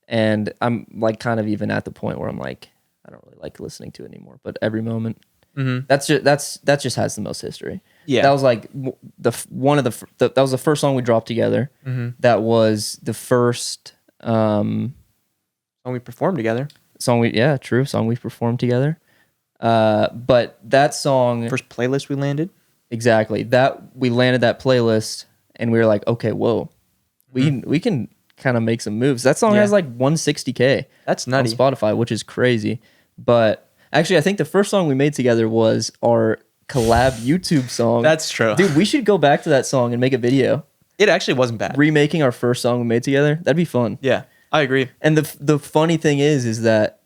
and I'm like kind of even at the point where I'm like, I don't really like listening to it anymore. But Every Moment. That just has the most history. Yeah, that was like that was the first song we dropped together. That was the first song we performed together. Song we performed together. But that song, first playlist we landed. Exactly, that we landed that playlist, and we were like, okay, whoa, we can kind of make some moves. That song has like 160K. That's nutty on Spotify, which is crazy. But actually, I think the first song we made together was our collab YouTube song. That's true. Dude, we should go back to that song and make a video. It actually wasn't bad. Remaking our first song we made together. That'd be fun. Yeah, I agree. And the funny thing is that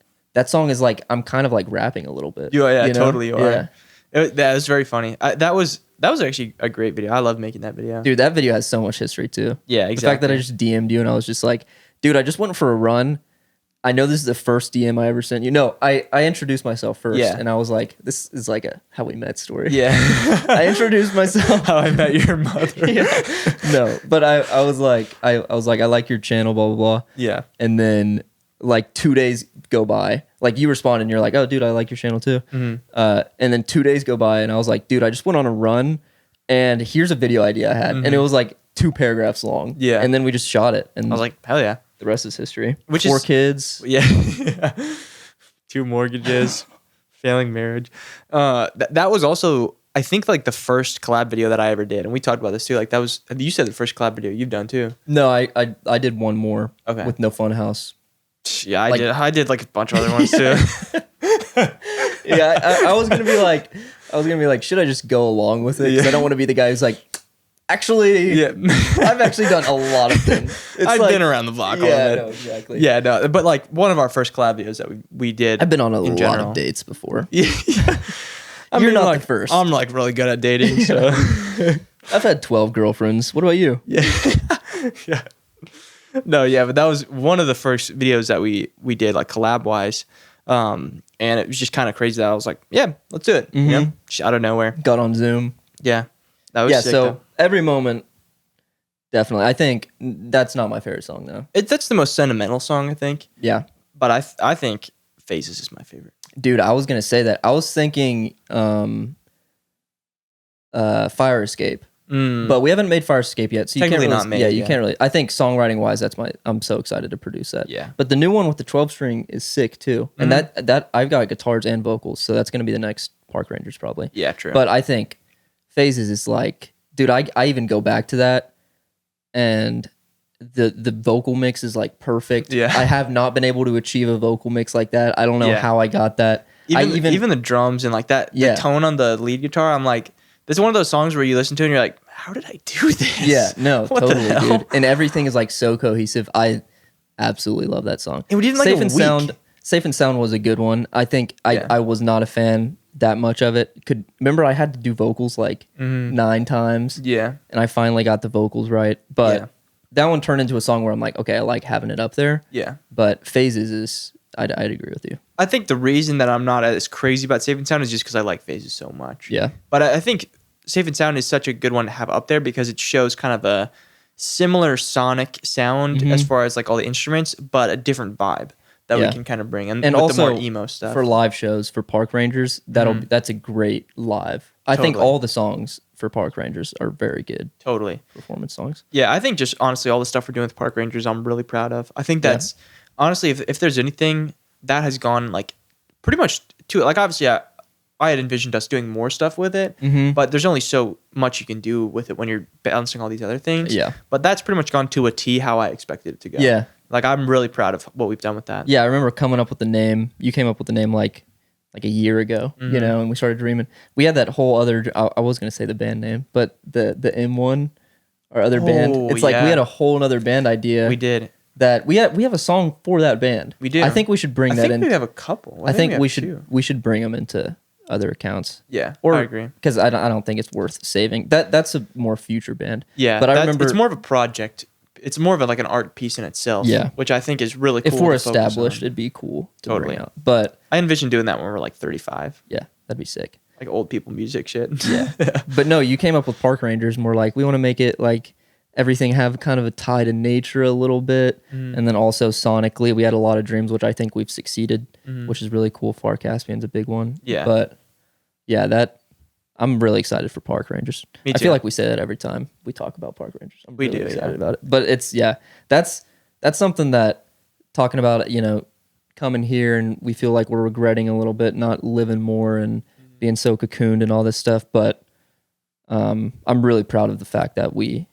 song is like, I'm kind of like rapping a little bit. Yeah, totally you are. Yeah. That was very funny. That was actually a great video. I love making that video. Dude, that video has so much history too. Yeah, exactly. The fact that I just DM'd you and I was just like, dude, I just went for a run. I know this is the first DM I ever sent you. No, I introduced myself first, Yeah. and I was like, this is like a how we met story. Yeah. I introduced myself. How I met your mother. Yeah. No, but I was like, I like your channel, blah, blah, blah. Yeah. And then like 2 days go by. Like you respond and you're like, oh, dude, I like your channel too. And then 2 days go by and I was like, dude, I just went on a run and here's a video idea I had. And it was like 2 paragraphs long. Yeah. And then we just shot it. And I was like, hell yeah. the rest is history. Which 4 is- kids. Yeah. 2 mortgages, failing marriage. That was also, I think, like the first collab video that I ever did. And we talked about this too. Like that was, you said the first collab video you've done too. No, I did one more with No Fun House. Yeah, I did like a bunch of other ones too. Yeah, I was gonna be like, should I just go along with it? Because I don't want to be the guy who's like, actually, I've actually done a lot of things. I've been around the block a little bit. No, exactly. Yeah, no, but like one of our first collab videos that we did. I've been on a lot general. of dates before. Yeah. You're not like, the first. I'm like really good at dating, so I've had 12 girlfriends. What about you? yeah. Yeah. No, yeah, but that was one of the first videos that we did like collab wise. And it was just kind of crazy that I was like, yeah, let's do it. You know, just out of nowhere. Got on Zoom. Yeah. That was sick, so though. every moment, definitely. I think that's not my favorite song though. That's the most sentimental song, I think. Yeah. But I think Phases is my favorite. Dude, I was gonna say that. I was thinking Fire Escape. But we haven't made Fire Escape yet, so you can't Technically really, not made, yeah, you yeah. can't really. I think songwriting wise, I'm so excited to produce that. Yeah. But the new one with the 12 string is sick too, and that I've got guitars and vocals, so that's gonna be the next Park Rangers probably. Yeah, true. But I think Phases is like, dude, I even go back to that, and the vocal mix is like perfect. Yeah. I have not been able to achieve a vocal mix like that. I don't know Yeah. how I got that. Even the drums and like that, Yeah. the tone on the lead guitar, I'm like, this is one of those songs where you listen to and you're like, how did I do this? Yeah, no, What the totally, hell? dude. And everything is like so cohesive. I absolutely love that song. And we did it in, like, Safe a and week. Sound. Safe and Sound was a good one. I think Yeah. I was not a fan that much of it. Remember I had to do vocals like 9 times, Yeah. and I finally got the vocals right. But Yeah. that one turned into a song where I'm like, okay, I like having it up there. Yeah. But Phases is, I'd agree with you. I think the reason that I'm not as crazy about Safe and Sound is just because I like Phases so much. Yeah. But I think Safe and Sound is such a good one to have up there because it shows kind of a similar sonic sound as far as like all the instruments, but a different vibe that we Yeah. can kind of bring. And with also the more emo stuff. for live shows for Park Rangers, that's a great live. I think Totally. all the songs for Park Rangers are very good Totally. performance songs. Yeah, I think just honestly all the stuff we're doing with Park Rangers, I'm really proud of. I think that's honestly, if there's anything that has gone like pretty much to it, like obviously I had envisioned us doing more stuff with it, but there's only so much you can do with it when you're balancing all these other things. Yeah. But that's pretty much gone to a T how I expected it to go. Yeah. Like I'm really proud of what we've done with that. Yeah, I remember coming up with the name. You came up with the name like a year ago, you know, and we started dreaming. We had that whole other, I was going to say the band name, but the M1, our other band, it's like yeah. we had a whole other band idea. We did. That we have a song for that band. We do. I think we should bring I that think in. we have a couple. I think we have two. should bring them into other accounts. Yeah, Or, I agree. Because I don't think it's worth saving. That's a more future band. Yeah, but I remember it's more of a project. It's more of like an art piece in itself. Yeah. Which I think is really cool. if we're to focus established, on. it'd be cool to Totally. bring out. But I envision doing that when we're like 35, yeah, that'd be sick. like old people music shit. Yeah. But no, you came up with Park Rangers and we're like, we want to make it like everything have kind of a tie to nature a little bit. And then also sonically, we had a lot of dreams, which I think we've succeeded, which is really cool. Far Caspian's a big one. Yeah. But yeah, I'm really excited for Park Rangers. Me I too. feel like we say that every time we talk about Park Rangers. I'm We really do, excited yeah. about it. But it's, that's something that talking about, coming here and we feel like we're regretting a little bit, not living more and being so cocooned and all this stuff. But I'm really proud of the fact that we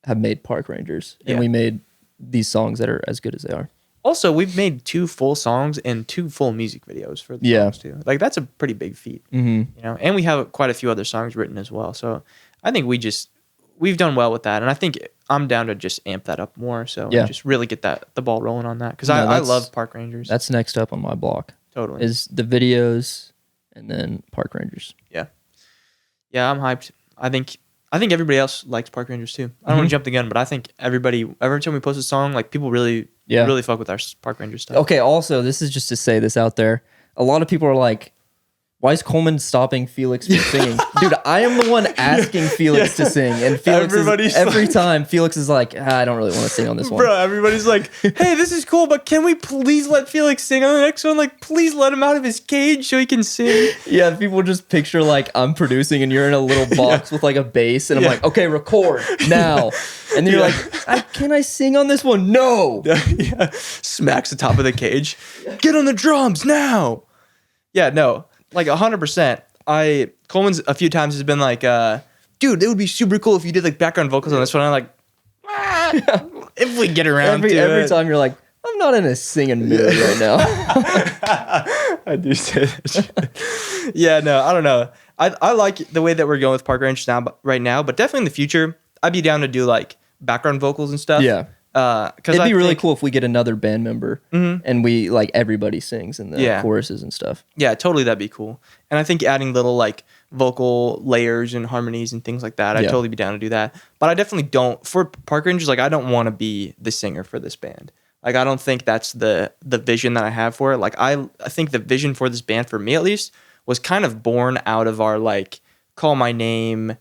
have made Park Rangers and Yeah. we made these songs that are as good as they are. Also, we've made 2 full songs and 2 full music videos for the Yeah. songs too. Like that's a pretty big feat, Mm-hmm. you know. And we have quite a few other songs written as well. So I think we've done well with that, and I think I'm down to just amp that up more. So Yeah. just really get the ball rolling on that because No, I that's- love Park Rangers. That's next up on my block Totally. is the videos and then Park Rangers. Yeah, I'm hyped. I think everybody else likes Park Rangers too. I don't want to jump the gun, but I think every time we post a song, like people really Yeah. really fuck with our park ranger stuff. Okay, also, this is just to say this out there. A lot of people are like, why is Coleman stopping Felix from singing? Dude, I am the one asking Felix to sing. And Felix every time, Felix is like, I don't really want to sing on this one. Bro, everybody's like, hey, this is cool, but can we please let Felix sing on the next one? Like, please let him out of his cage so he can sing. Yeah, people just picture like I'm producing and you're in a little box with like a bass. And I'm like, okay, record now. And then you're like, can I sing on this one? No. Smacks the top of the cage. Get on the drums now. Yeah, no. Like 100%. Coleman's a few times has been like, dude, it would be super cool if you did like background vocals on this one. I'm like, if we get around to every it. time you're like, I'm not in a singing mood right now. I do say that. Yeah, no, I don't know. I like the way that we're going with park rangers right now, but definitely in the future, I'd be down to do like background vocals and stuff. Yeah. It'd be really cool if we get another band member and we like everybody sings in the choruses and stuff. Yeah, totally, that'd be cool. And I think adding little like vocal layers and harmonies and things like that, I'd totally be down to do that. But I definitely don't, for park rangers, like I don't want to be the singer for this band. Like I don't think that's the vision that I have for it. Like I think the vision for this band, for me at least, was kind of born out of our like Call My Name,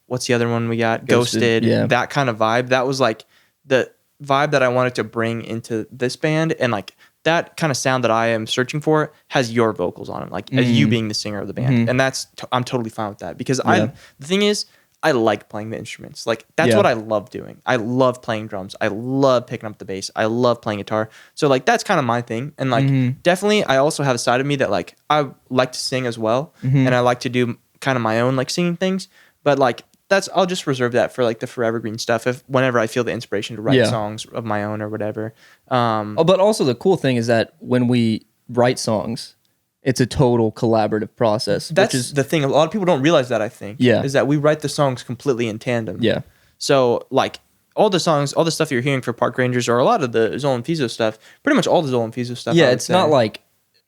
what's the other one we got? Ghosted, that kind of vibe. That was like the vibe that I wanted to bring into this band, and like that kind of sound that I am searching for has your vocals on it, like as you being the singer of the band, and that's I'm totally fine with that because the thing is I like playing the instruments, like that's what I love doing. I love playing drums, I love picking up the bass, I love playing guitar, so like that's kind of my thing, and like definitely I also have a side of me that like I like to sing as well, and I like to do kind of my own like singing things, but like I'll just reserve that for like the forever green stuff whenever I feel the inspiration to write songs of my own or whatever. But also the cool thing is that when we write songs, it's a total collaborative process. That's the thing. A lot of people don't realize that, I think. Yeah. Is that we write the songs completely in tandem. Yeah. So like all the songs, all the stuff you're hearing for Park Rangers or a lot of the Zola and Fizo stuff, pretty much all the Zola and Fizo stuff. Yeah, it's not like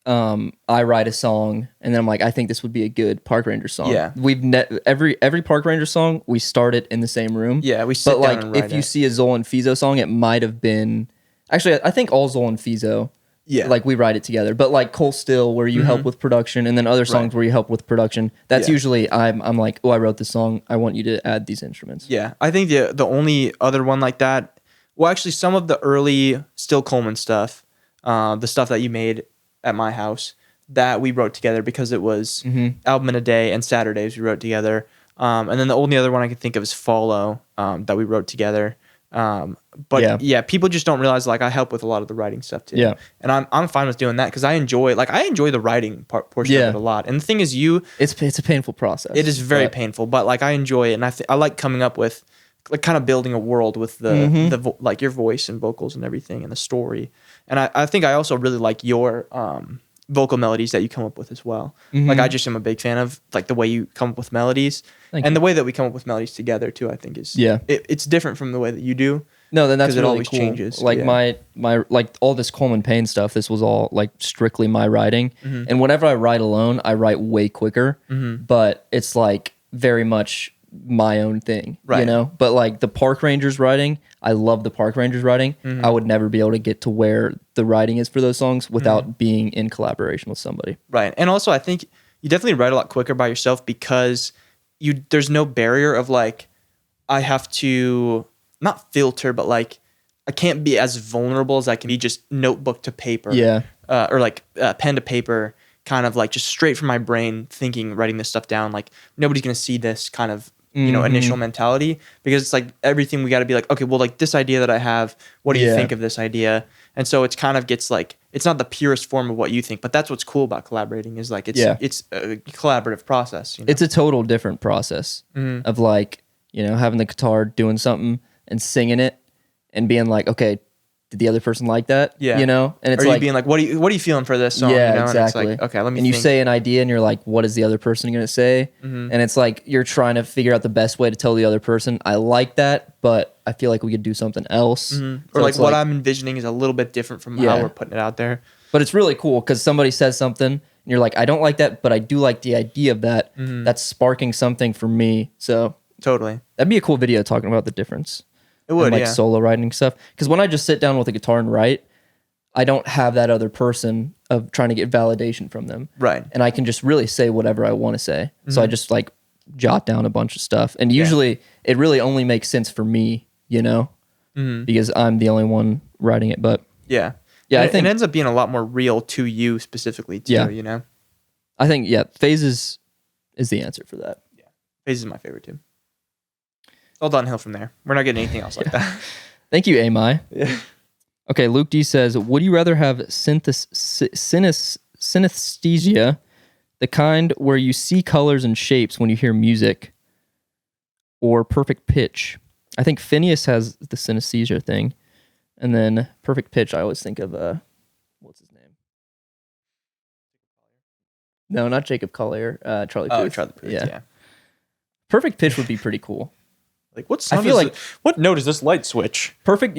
I write a song and then I'm like, I think this would be a good Park Ranger song. Yeah, every Park Ranger song we start it in the same room. Yeah, we sit down and write if you see a Zola and Fizo song, it might have been actually I think all Zola and Fizo. Yeah, like we write it together. But like Cole Still, where you help with production, and then other songs where you help with production. That's usually I'm like, oh, I wrote this song. I want you to add these instruments. Yeah, I think the only other one like that. Well, actually, some of the early Still Coleman stuff, the stuff that you made at my house, that we wrote together because it was Album in a Day and Saturdays we wrote together. And then the only other one I can think of is Follow, that we wrote together. But people just don't realize like I help with a lot of the writing stuff too. Yeah. And I'm fine with doing that because I enjoy the writing portion of it a lot. And the thing is it's a painful process. It is very painful, but like I enjoy it, and I like coming up with like kind of building a world with the like your voice and vocals and everything and the story. And I think I also really like your vocal melodies that you come up with as well. Like I just am a big fan of like the way you come up with melodies and the way that we come up with melodies together too. I think is it's different from the way that you do. No, then that's really it always cool. Changes. Like my like all this Coleman Payne stuff. This was all like strictly my writing. And whenever I write alone, I write way quicker. But it's like very much my own thing, you know. But like the Park Rangers writing, I love the Park Rangers writing. I would never be able to get to where the writing is for those songs without being in collaboration with somebody. Right, and also I think you definitely write a lot quicker by yourself because there's no barrier of like I have to not filter, but like I can't be as vulnerable as I can be just notebook to paper, or like pen to paper, kind of like just straight from my brain thinking, writing this stuff down. Like nobody's gonna see this kind of initial mentality because it's like everything we got to be like, okay, well, like this idea that I have, what do you think of this idea? And so it's kind of gets like it's not the purest form of what you think, but that's what's cool about collaborating is like it's a collaborative process. You know? It's a total different process of like having the guitar doing something and singing it and being like, okay, did the other person like that? Yeah. And it's or like you being like, what are you feeling for this song? Yeah, exactly. And it's like, okay, let me. And you say an idea, and you're like, what is the other person going to say? And it's like you're trying to figure out the best way to tell the other person, I like that, but I feel like we could do something else. So or like what I'm envisioning is a little bit different from how we're putting it out there. But it's really cool because somebody says something, and you're like, I don't like that, but I do like the idea of that. That's sparking something for me. So totally, that'd be a cool video talking about the difference. It would, and like yeah. solo writing stuff. Because when I just sit down with a guitar and write, I don't have that other person of trying to get validation from them. Right. And I can just really say whatever I want to say. So I just like jot down a bunch of stuff. And usually it really only makes sense for me, you know, because I'm the only one writing it. But Yeah. yeah, And I think it ends up being a lot more real to you specifically too, Yeah. you know? I think phases is the answer for that. Phase is my favorite too. All downhill from there. We're not getting anything else like that. Thank you, Amai. Yeah. Okay, Luke D says, would you rather have synesthesia, the kind where you see colors and shapes when you hear music, or perfect pitch? I think Phineas has the synesthesia thing. And then perfect pitch, I always think of, what's his name? No, not Jacob Collier. Charlie Puth. Oh, Charlie Puth, yeah. Perfect pitch would be pretty cool. Like what I feel like what note is this light switch? perfect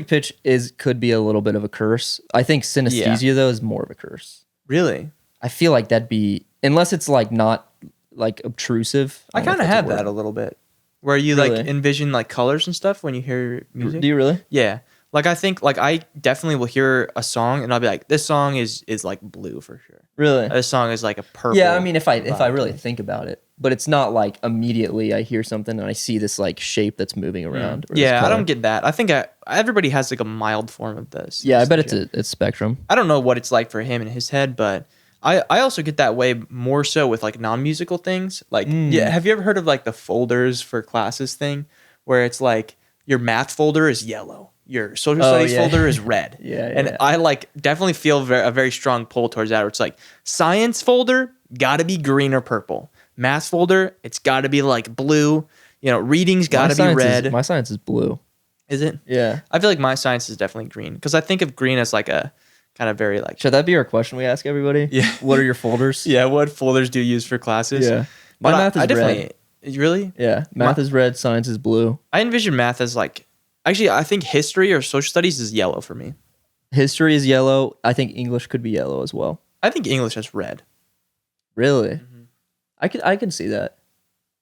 pitch could be a little bit of a curse. I think synesthesia though is more of a curse. Really? I feel like that'd be, unless it's like not like obtrusive. I kind of had that a little bit, where you Really? like envision like colors and stuff when you hear music. Do you really? Yeah. Like I think like I definitely will hear a song and I'll be like, this song is like blue for sure. Really? This song is like a purple. Yeah, I mean if I vibe. really think about it, but it's not like immediately I hear something and I see this like shape that's moving around. or this Yeah, I color. don't get that. I think everybody has like a mild form of this. Yeah, I bet it's a spectrum. I don't know what it's like for him in his head, but I also get that way more so with like non-musical things. Like, yeah, have you ever heard of like the folders for classes thing, where it's like your math folder is yellow, your social studies folder is red. And I like definitely feel a very strong pull towards that, where it's like science folder gotta be green or purple, math folder it's gotta be like blue, you know, reading's gotta be red. My science is blue. Is it? Yeah. I feel like my science is definitely green because I think of green as like a kind of very like. Should that be our question we ask everybody? Yeah. What are your folders? Yeah, what folders do you use for classes? Yeah. My But math is red. Really? Yeah. Math is red, science is blue. I envision math as like, actually, I think history or social studies is yellow for me. History is yellow. I think English could be yellow as well. I think English is red, Really? I can see that.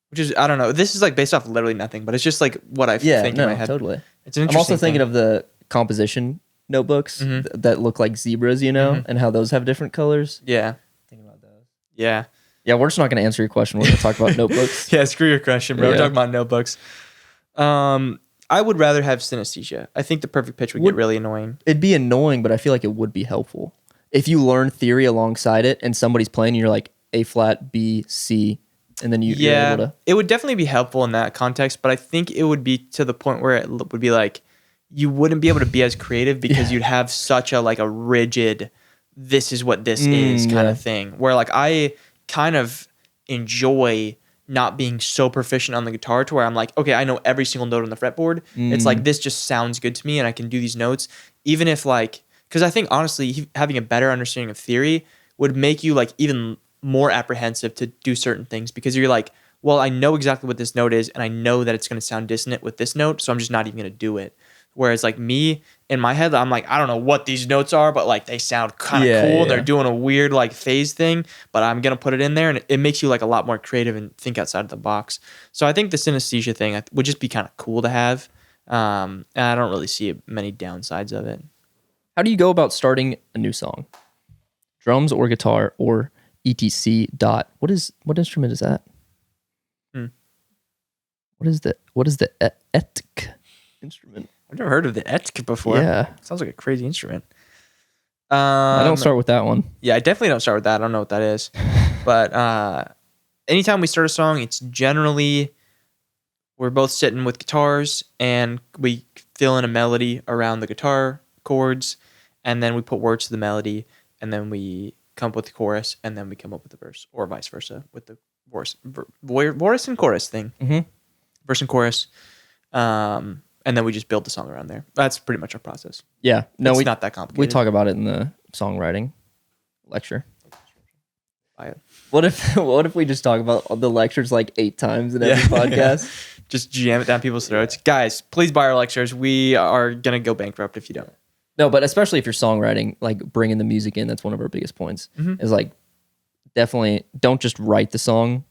which is, I don't know. This is like based off literally nothing, but it's just like what I think in my head. Totally. It's an I'm interesting also thinking thing. of the composition notebooks that look like zebras, you know, and how those have different colors. Yeah. Thinking about those. Yeah. Yeah, we're just not going to answer your question. We're going to talk about notebooks. Yeah, screw your question, bro. We're Yeah. talking about notebooks. I would rather have synesthesia. I think the perfect pitch would get really annoying. It'd be annoying, but I feel like it would be helpful. If you learn theory alongside it and somebody's playing and you're like A flat, B, C, and then you're able to. It would definitely be helpful in that context, but I think it would be to the point where it would be like you wouldn't be able to be as creative because you'd have such a like a rigid, this is what this is kind of thing. Where like I kind of enjoy not being so proficient on the guitar to where I'm like, okay, I know every single note on the fretboard. It's like this just sounds good to me and I can do these notes, even if like, because I think honestly having a better understanding of theory would make you like even more apprehensive to do certain things because you're like, well, I know exactly what this note is and I know that it's going to sound dissonant with this note, so I'm just not even going to do it. Whereas like me in my head, I'm like, I don't know what these notes are, but like they sound kind of cool. And they're doing a weird like phase thing, but I'm going to put it in there and it makes you like a lot more creative and think outside of the box. So I think the synesthesia thing would just be kind of cool to have. And I don't really see many downsides of it. How do you go about starting a new song? Drums or guitar or etc. dot. What instrument is that? What is the etk instrument? I've never heard of the etk before. Yeah. Sounds like a crazy instrument. I don't start with that one. Yeah, I definitely don't start with that. I don't know what that is. But anytime we start a song, it's generally we're both sitting with guitars and we fill in a melody around the guitar chords, and then we put words to the melody, and then we come up with the chorus, and then we come up with the verse, or vice versa with the verse and chorus thing. Verse and chorus. And then we just build the song around there. That's pretty much our process. Yeah. No, it's not that complicated. We talk about it in the songwriting lecture. Buy it. What if we just talk about the lectures like 8 times in every podcast? Just jam it down people's throats. Guys, please buy our lectures. We are going to go bankrupt if you don't. No, but especially if you're songwriting, like bringing the music in, that's one of our biggest points. Is like definitely don't just write the song.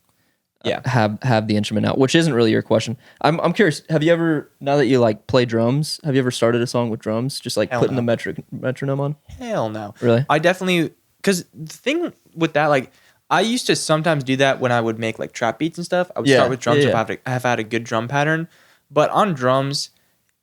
Yeah. have the instrument out, which isn't really your question. I'm curious. Have you ever, now that you like play drums, have you ever started a song with drums, just like Hell putting no. the metronome on? Hell no. Really? I definitely, because the thing with that, like, I used to sometimes do that when I would make like trap beats and stuff. I would start with drums if I have had a good drum pattern. But on drums,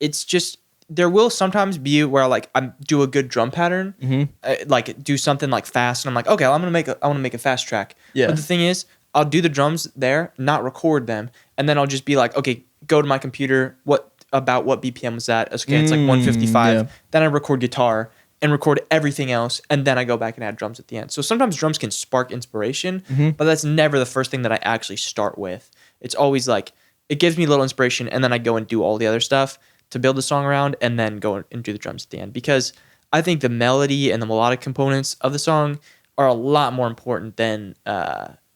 it's just, there will sometimes be where like I do a good drum pattern, like do something like fast, and I'm like, okay, I want to make a fast track. Yeah. But the thing is, I'll do the drums there, not record them, and then I'll just be like, okay, go to my computer. What BPM was that? Okay, it's like 155. Yeah. Then I record guitar and record everything else, and then I go back and add drums at the end. So sometimes drums can spark inspiration, but that's never the first thing that I actually start with. It's always like, it gives me a little inspiration, and then I go and do all the other stuff to build the song around, and then go and do the drums at the end. Because I think the melody and the melodic components of the song are a lot more important than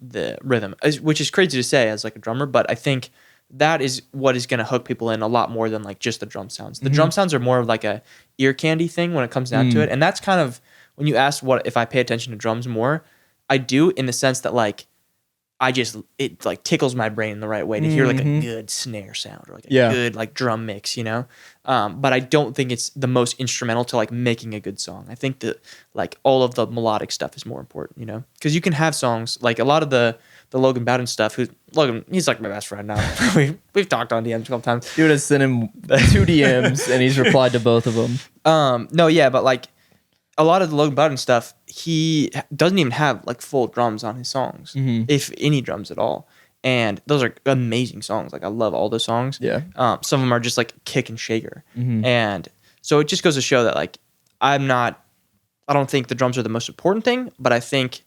the rhythm, which is crazy to say as like a drummer, but I think that is what is going to hook people in a lot more than like just the drum sounds. The drum sounds are more of like a ear candy thing when it comes down to it. And that's kind of, when you ask what if I pay attention to drums more, I do, in the sense that like it like tickles my brain in the right way to hear like a good snare sound or like a good like drum mix, you know? But I don't think it's the most instrumental to like making a good song. I think that like all of the melodic stuff is more important, you know? Because you can have songs like a lot of the Logan Bowden stuff. Logan, he's like my best friend now. We've talked on DMs a couple times. Dude has sent him 2 DMs and he's replied to both of them. No, yeah, but like a lot of the Logan Bowden stuff, he doesn't even have like full drums on his songs, if any drums at all. And those are amazing songs. Like I love all those songs. Yeah. Some of them are just like kick and shaker. And so it just goes to show that like I don't think the drums are the most important thing, but I think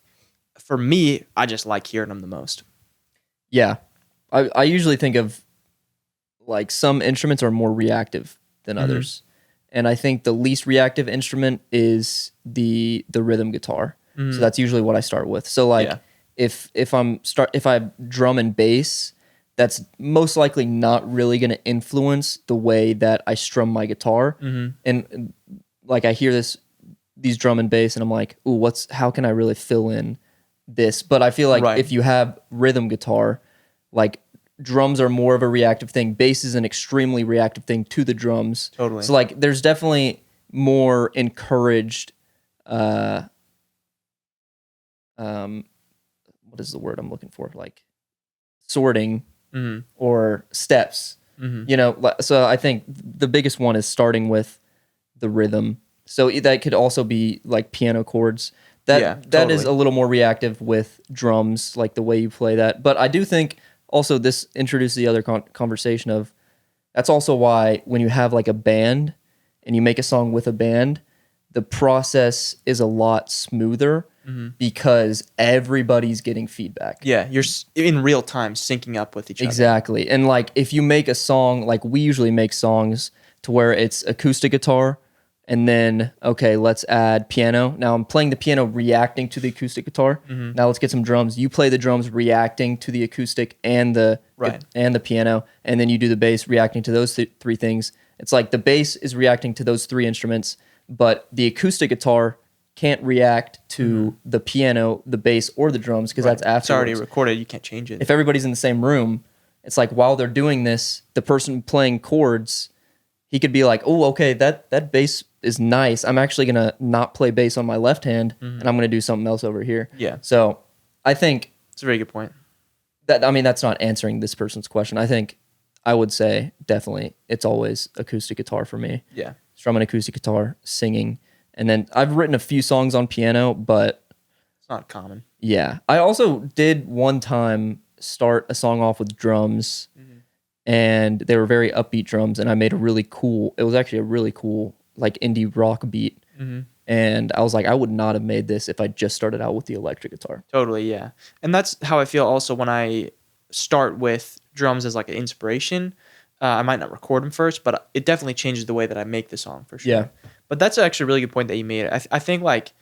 for me, I just like hearing them the most. Yeah. I usually think of like some instruments are more reactive than others. And I think the least reactive instrument is the rhythm guitar. So that's usually what I start with. So like if I have drum and bass, that's most likely not really going to influence the way that I strum my guitar. And like I hear these drum and bass and I'm like, ooh, how can I really fill in this? But I feel like if you have rhythm guitar, like drums are more of a reactive thing. Bass is an extremely reactive thing to the drums. Totally. So like there's definitely more encouraged what is the word I'm looking for? Like sorting or steps. You know, so I think the biggest one is starting with the rhythm. So that could also be like piano chords. That is a little more reactive with drums, like the way you play that. But I do think also this introduces the other conversation of, that's also why when you have like a band and you make a song with a band, the process is a lot smoother because everybody's getting feedback. Yeah, you're in real time syncing up with each other. Exactly. And like if you make a song, like we usually make songs to where it's acoustic guitar, and then, okay, let's add piano. Now I'm playing the piano reacting to the acoustic guitar. Now let's get some drums. You play the drums reacting to the acoustic and the piano, and then you do the bass reacting to those 3 things. It's like the bass is reacting to those 3 instruments, but the acoustic guitar can't react to the piano, the bass, or the drums because that's afterwards. It's already recorded. You can't change it. If everybody's in the same room, it's like while they're doing this, the person playing chords, he could be like, oh, okay, that bass is nice. I'm actually going to not play bass on my left hand, and I'm going to do something else over here. Yeah. So I think... It's a very good point. That's not answering this person's question. I think I would say definitely it's always acoustic guitar for me. Yeah. Strumming acoustic guitar, singing. And then I've written a few songs on piano, but... It's not common. Yeah. I also did one time start a song off with drums, and they were very upbeat drums, and I made it was actually a really cool like indie rock beat. And I was like, I would not have made this if I just started out with the electric guitar. Totally, yeah. And that's how I feel also when I start with drums as like an inspiration. I might not record them first, but it definitely changes the way that I make the song for sure. Yeah. But that's actually a really good point that you made. I think like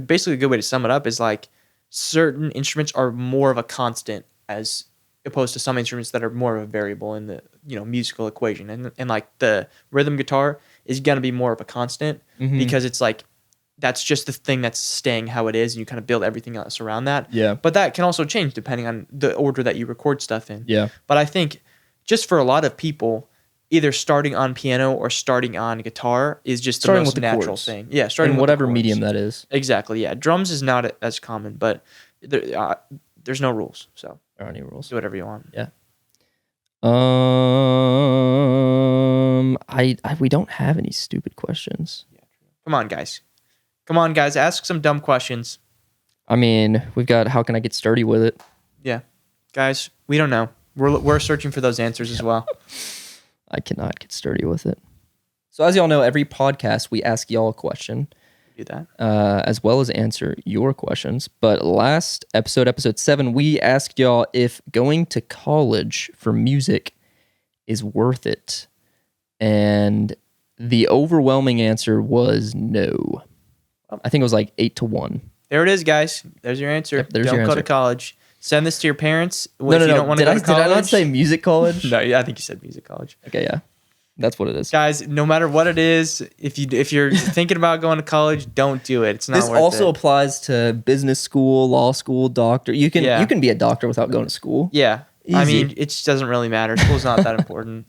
basically a good way to sum it up is like certain instruments are more of a constant as opposed to some instruments that are more of a variable in the musical equation. And like the rhythm guitar is going to be more of a constant because it's like that's just the thing that's staying how it is, and you kind of build everything else around that. Yeah. But that can also change depending on the order that you record stuff in. Yeah. But I think just for a lot of people, either starting on piano or starting on guitar is just the most natural thing. Yeah, starting in with whatever medium that is. Exactly. Yeah, drums is not as common, but there's no rules, so There aren't any rules. do whatever you want. Yeah. We don't have any stupid questions. Yeah, true. Come on, guys, ask some dumb questions. I mean, we've got how can I get sturdy with it? Yeah, guys, we don't know. We're searching for those answers as well. I cannot get sturdy with it. So as y'all know, every podcast we ask y'all a question. Do that. As well as answer your questions. But last episode 7, we asked y'all if going to college for music is worth it. And the overwhelming answer was no. I think it was like 8-1. There it is, guys. There's your answer. Yep, there's don't your go answer. to college. Send this to your parents. No. If you don't want to go to college. Did I not say music college? No, yeah, I think you said music college. Okay, yeah. That's what it is. Guys, no matter what it is, if you're thinking about going to college, don't do it. It's not This worth it. also applies to business school, law school, doctor. You can be a doctor without going to school. Yeah. Easy. I mean, it just doesn't really matter. School's not that important.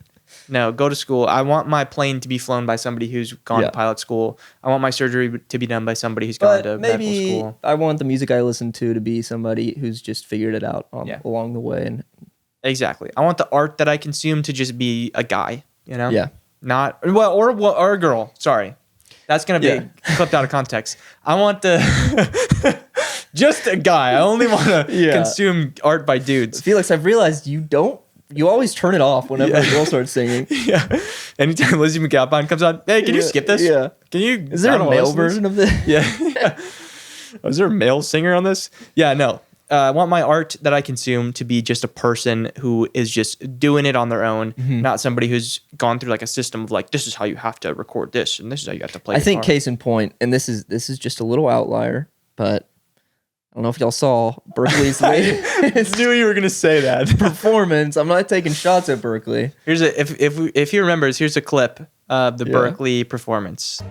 No, go to school. I want my plane to be flown by somebody who's gone to pilot school. I want my surgery to be done by somebody who's gone to medical school. I want the music I listen to be somebody who's just figured it out along the way. And exactly. I want the art that I consume to just be a guy, you know? Yeah. Not, well, or a girl. Sorry. That's going to be clipped out of context. I want just a guy. I only want to consume art by dudes. Felix, I've realized you always turn it off whenever a girl starts singing. Yeah. Anytime Lizzie McAlpine comes on, hey, can you skip this? Yeah. Can you? Is there a male version of this? Yeah. Is there a male singer on this? Yeah, no. I want my art that I consume to be just a person who is just doing it on their own, not somebody who's gone through like a system of like, this is how you have to record this, and this is how you have to play. I think case in point, and this is just a little outlier, but I don't know if y'all saw Berkeley's latest. I knew you were gonna say that. Performance. I'm not taking shots at Berkeley. Here's if he remembers. Here's a clip of the Berkeley performance.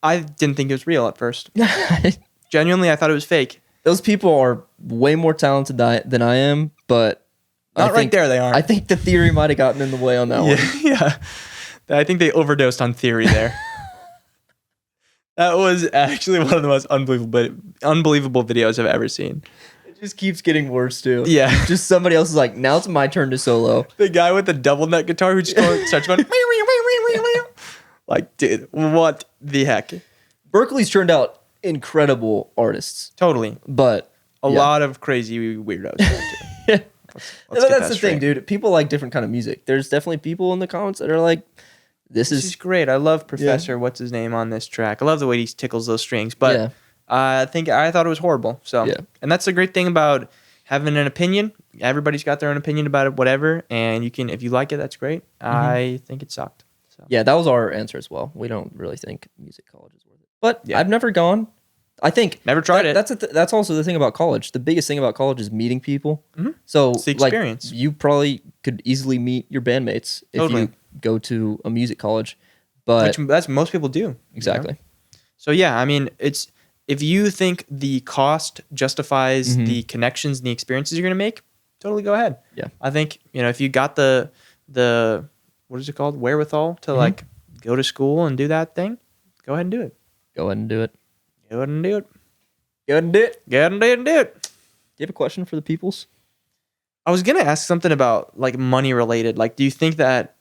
I didn't think it was real at first. Genuinely, I thought it was fake. Those people are way more talented than I am, but right there they are. I think the theory might have gotten in the way on that one. Yeah. I think they overdosed on theory there. That was actually one of the most unbelievable videos I've ever seen. It just keeps getting worse too. Yeah. Just somebody else is like, now it's my turn to solo. The guy with the double neck guitar who just starts going, like, dude, what the heck? Berkeley's turned out incredible artists. Totally. But a lot of crazy weirdos. Yeah. That's the thing, dude. People like different kind of music. There's definitely people in the comments that are like, this is great. I love Professor, what's his name on this track. I love the way he tickles those strings. But I thought it was horrible. So, and that's the great thing about having an opinion. Everybody's got their own opinion about it, whatever. And you can, if you like it, that's great. I think it sucked. So. Yeah, that was our answer as well. We don't really think music college is worth it. But I've never gone. I think never tried it. That's also the thing about college. The biggest thing about college is meeting people. So it's the experience. Like, you probably could easily meet your bandmates if you go to a music college. But that's most people do. Exactly. You know? So yeah, I mean, it's if you think the cost justifies the connections and the experiences you're going to make, totally go ahead. Yeah. I think, if you got the what is it called? Wherewithal to like go to school and do that thing, go ahead and do it. Go ahead and do it. Go ahead and do it. Go ahead and do it. Go ahead and do it. Do you have a question for the peoples? I was gonna ask something about like money related. Like, do you think that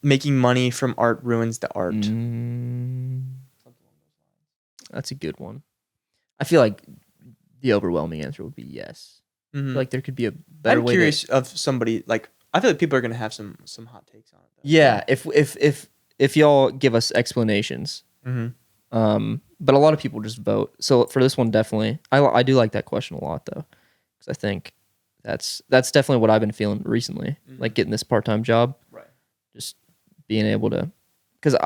making money from art ruins the art? That's a good one. I feel like the overwhelming answer would be yes. I feel like there could be a better way. I'm curious of somebody like. I feel like people are gonna have some hot takes on it. Though. Yeah, if y'all give us explanations. But a lot of people just vote. So for this one, definitely, I do like that question a lot though, because I think that's definitely what I've been feeling recently. Like getting this part-time job, right? Just being able to because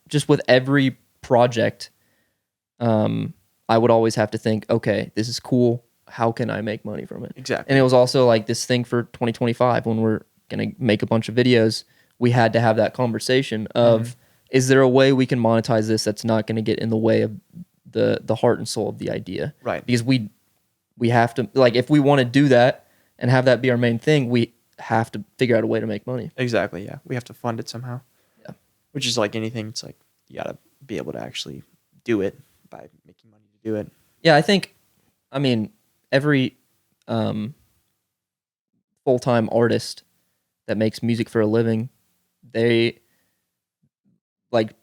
just with every project, I would always have to think, okay, this is cool. How can I make money from it? Exactly. And it was also like this thing for 2025 when we're going to make a bunch of videos, we had to have that conversation of, is there a way we can monetize this that's not going to get in the way of the heart and soul of the idea? Right. Because we have to, like, if we want to do that and have that be our main thing, we have to figure out a way to make money. Exactly. Yeah. We have to fund it somehow. Yeah. Which is like anything. It's like you got to be able to actually do it by making money to do it. Yeah. I mean, every full-time artist that makes music for a living, they, like,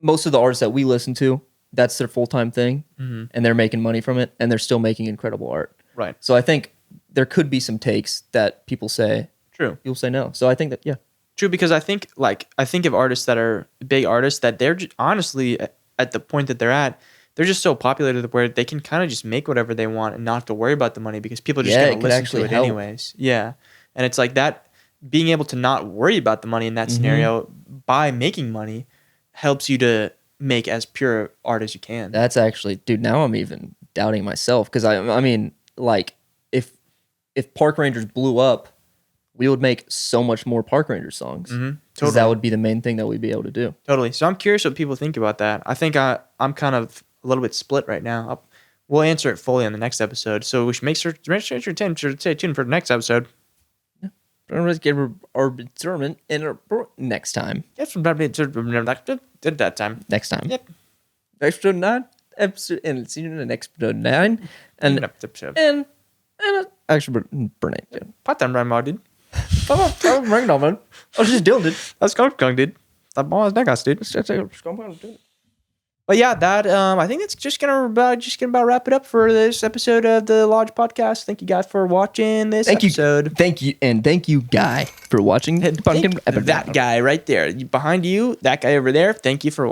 most of the artists that we listen to, that's their full-time thing, and they're making money from it, and they're still making incredible art. Right. So I think there could be some takes that people say. True. People say no. So I think that, yeah. True, because I think of artists that are big artists that they're honestly at the point that they're at, they're just so popular to the where they can kind of just make whatever they want and not have to worry about the money because people are just going to listen to it help. anyways. Yeah. And it's like that, being able to not worry about the money in that scenario by making money helps you to make as pure art as you can. That's actually, dude, now I'm even doubting myself because I mean, like, if Park Rangers blew up, we would make so much more Park Rangers songs. Because that would be the main thing that we'd be able to do. Totally. So I'm curious what people think about that. I think I'm kind of a little bit split right now. We'll answer it fully on the next episode. So we should make sure to stay tuned for the next episode. Let's get our determined in next time. Yes, that time. Next time. Yep. Episode 9. And see you in the next episode 9. And actually, Burnett. Part time right now, dude. Ring on, man. I was just doing it. That's going, dude. That ball is next, dude. But yeah, that I think that's just gonna about wrap it up for this episode of the Lodge Podcast. Thank you guys for watching this episode. Thank you, Guy, for watching. That guy right there, behind you, that guy over there. Thank you for watching.